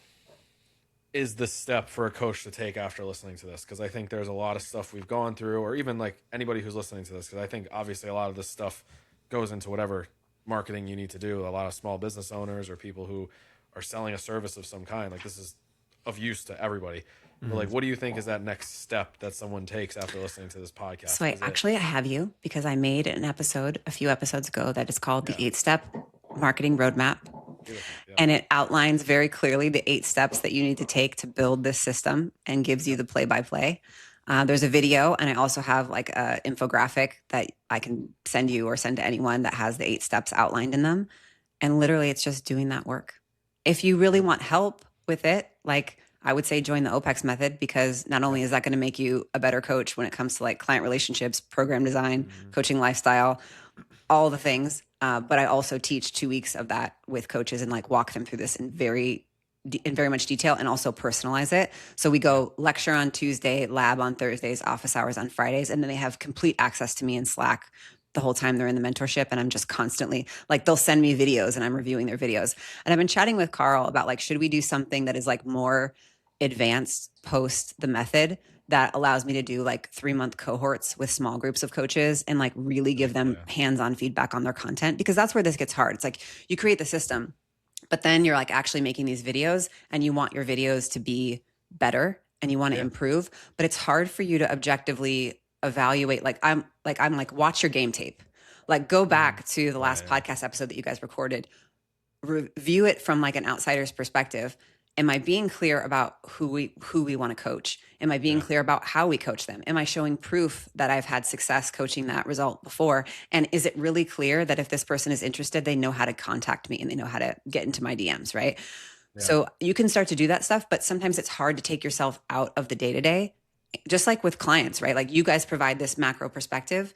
Speaker 3: is the step for a coach to take after listening to this? Because I think there's a lot of stuff we've gone through, or even like anybody who's listening to this, because I think obviously a lot of this stuff goes into whatever marketing you need to do. A lot of small business owners or people who are selling a service of some kind, like this is of use to everybody. But like, what do you think is that next step that someone takes after listening to this podcast?
Speaker 2: So I have you, because I made an episode a few episodes ago that is called the 8-Step Marketing Roadmap. And it outlines very clearly the 8 steps that you need to take to build this system and gives you the play-by-play. There's a video, and I also have like an infographic that I can send you or send to anyone that has the 8 steps outlined in them. And literally it's just doing that work. If you really want help with it, like I would say join the OPEX method, because not only is that going to make you a better coach when it comes to like client relationships, program design, coaching lifestyle, all the things. But I also teach 2 weeks of that with coaches and like walk them through this in very much detail, and also personalize it. So we go lecture on Tuesday, lab on Thursdays, office hours on Fridays, and then they have complete access to me in Slack the whole time they're in the mentorship. And I'm just constantly like, they'll send me videos and I'm reviewing their videos. And I've been chatting with Carl about like, should we do something that is like more advanced post the method that allows me to do like 3-month cohorts with small groups of coaches and like really give them hands-on feedback on their content, because that's where this gets hard. It's like you create the system, but then you're like actually making these videos and you want your videos to be better and you want to improve, but it's hard for you to objectively evaluate. Like I'm like, watch your game tape, like go back to the last podcast episode that you guys recorded, review it from like an outsider's perspective. Am I being clear about who we want to coach? Am I being clear about how we coach them? Am I showing proof that I've had success coaching that result before? And is it really clear that if this person is interested, they know how to contact me and they know how to get into my DMs, right? Yeah. So you can start to do that stuff, but sometimes it's hard to take yourself out of the day-to-day, just like with clients, right? Like you guys provide this macro perspective.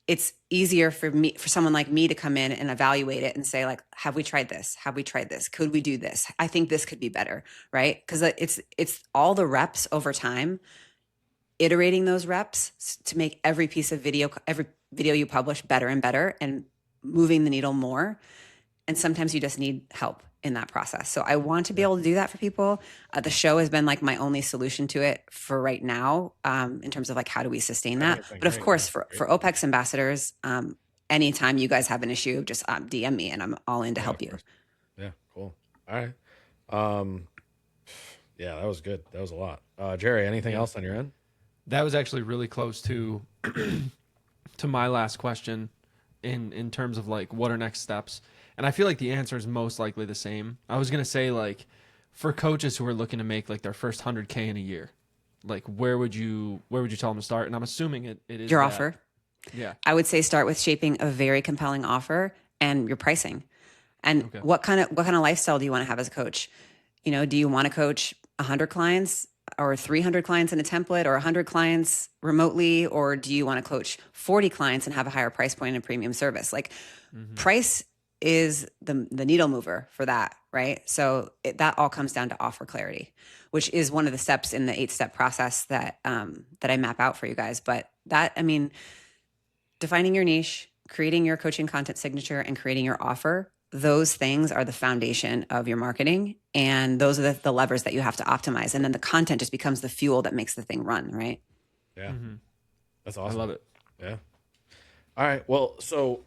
Speaker 2: It's easier for someone like me to come in and evaluate it and say like, have we tried this? Have we tried this? Could we do this? I think this could be better, right? Because it's all the reps over time, iterating those reps to make every video you publish better and better and moving the needle more. And sometimes you just need help in that process. So I want to be able to do that for people. The show has been like my only solution to it for right now, in terms of like, how do we sustain that? But of course, for OPEX ambassadors, anytime you guys have an issue, just DM me and I'm all in to help you.
Speaker 3: Yeah, cool. All right. Yeah, that was good. That was a lot. Jerry, anything else on your end?
Speaker 1: That was actually really close to to my last question in terms of like, what are next steps? And I feel like the answer is most likely the same. I was going to say, like, for coaches who are looking to make like their first 100K in a year, like where would you tell them to start? And I'm assuming it is
Speaker 2: your offer.
Speaker 1: Yeah.
Speaker 2: I would say start with shaping a very compelling offer and your pricing. And what kind of lifestyle do you want to have as a coach? You know, do you want to coach 100 clients or 300 clients in a template or 100 clients remotely? Or do you want to coach 40 clients and have a higher price point and premium service? Like price is the needle mover for that, right? So that all comes down to offer clarity, which is one of the steps in the 8-step process that I map out for you guys. But that, I mean, defining your niche, creating your coaching content signature, and creating your offer, those things are the foundation of your marketing. And those are the levers that you have to optimize. And then the content just becomes the fuel that makes the thing run, right?
Speaker 3: Yeah. That's awesome.
Speaker 1: I love it.
Speaker 3: Yeah. All right. Well, so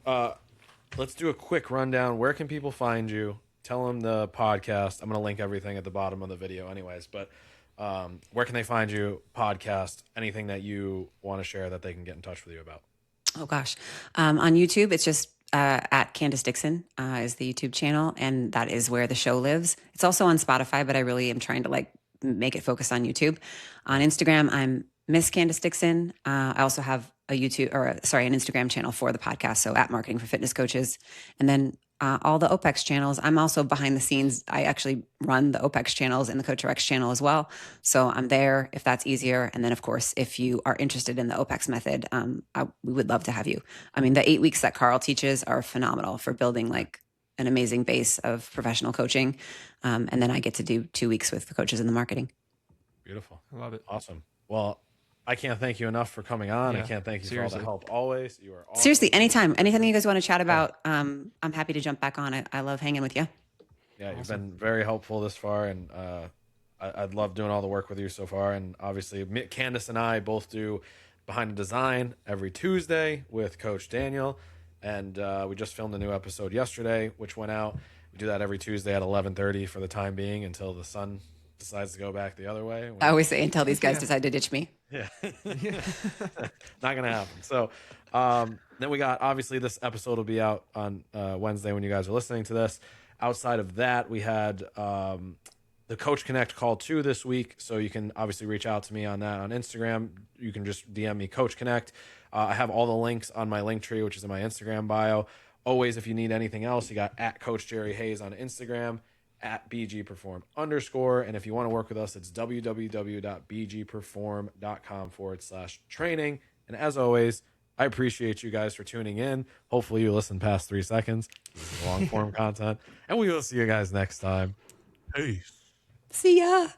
Speaker 3: let's do a quick rundown. Where can people find you? Tell them the podcast. I'm going to link everything at the bottom of the video anyways, but where can they find you? Podcast, anything that you want to share that they can get in touch with you about?
Speaker 2: Oh gosh. On YouTube, it's just at Candace Dixon is the YouTube channel. And that is where the show lives. It's also on Spotify, but I really am trying to like make it focus on YouTube. On Instagram, I'm Miss Candace Dixon. I also have an Instagram channel for the podcast. So at Marketing for Fitness Coaches. And then all the OPEX channels. I'm also behind the scenes. I actually run the OPEX channels and the CoachRX channel as well. So I'm there if that's easier. And then of course, if you are interested in the OPEX method, we would love to have you. I mean, the 8 weeks that Carl teaches are phenomenal for building like an amazing base of professional coaching. And then I get to do 2 weeks with the coaches in the marketing.
Speaker 3: Beautiful.
Speaker 1: I love it.
Speaker 3: Awesome. Well, I can't thank you enough for coming on. I can't thank you for all the help always. You are awesome.
Speaker 2: Seriously, anytime you guys want to chat about, I'm happy to jump back on. I love hanging with you.
Speaker 3: Yeah, you've been very helpful this far, and I'd love doing all the work with you so far. And obviously, Candace and I both do Behind the Design every Tuesday with Coach Daniel, and we just filmed a new episode yesterday, which went out. We do that every Tuesday at 11:30 for the time being until the sun decides to go back the other way.
Speaker 2: I always say until these guys decide to ditch me.
Speaker 3: Yeah. Not going to happen. So then we got, obviously, this episode will be out on Wednesday when you guys are listening to this. Outside of that, we had the Coach Connect call 2 this week. So you can obviously reach out to me on that on Instagram. You can just DM me Coach Connect. I have all the links on my link tree, which is in my Instagram bio. Always, if you need anything else, you got at Coach Jerry Hayes on Instagram, at BGPerform_. And if you want to work with us, it's www.bgperform.com/training. And as always, I appreciate you guys for tuning in. Hopefully you listen past 3 seconds. This is long form content. And we will see you guys next time. Peace.
Speaker 2: See ya.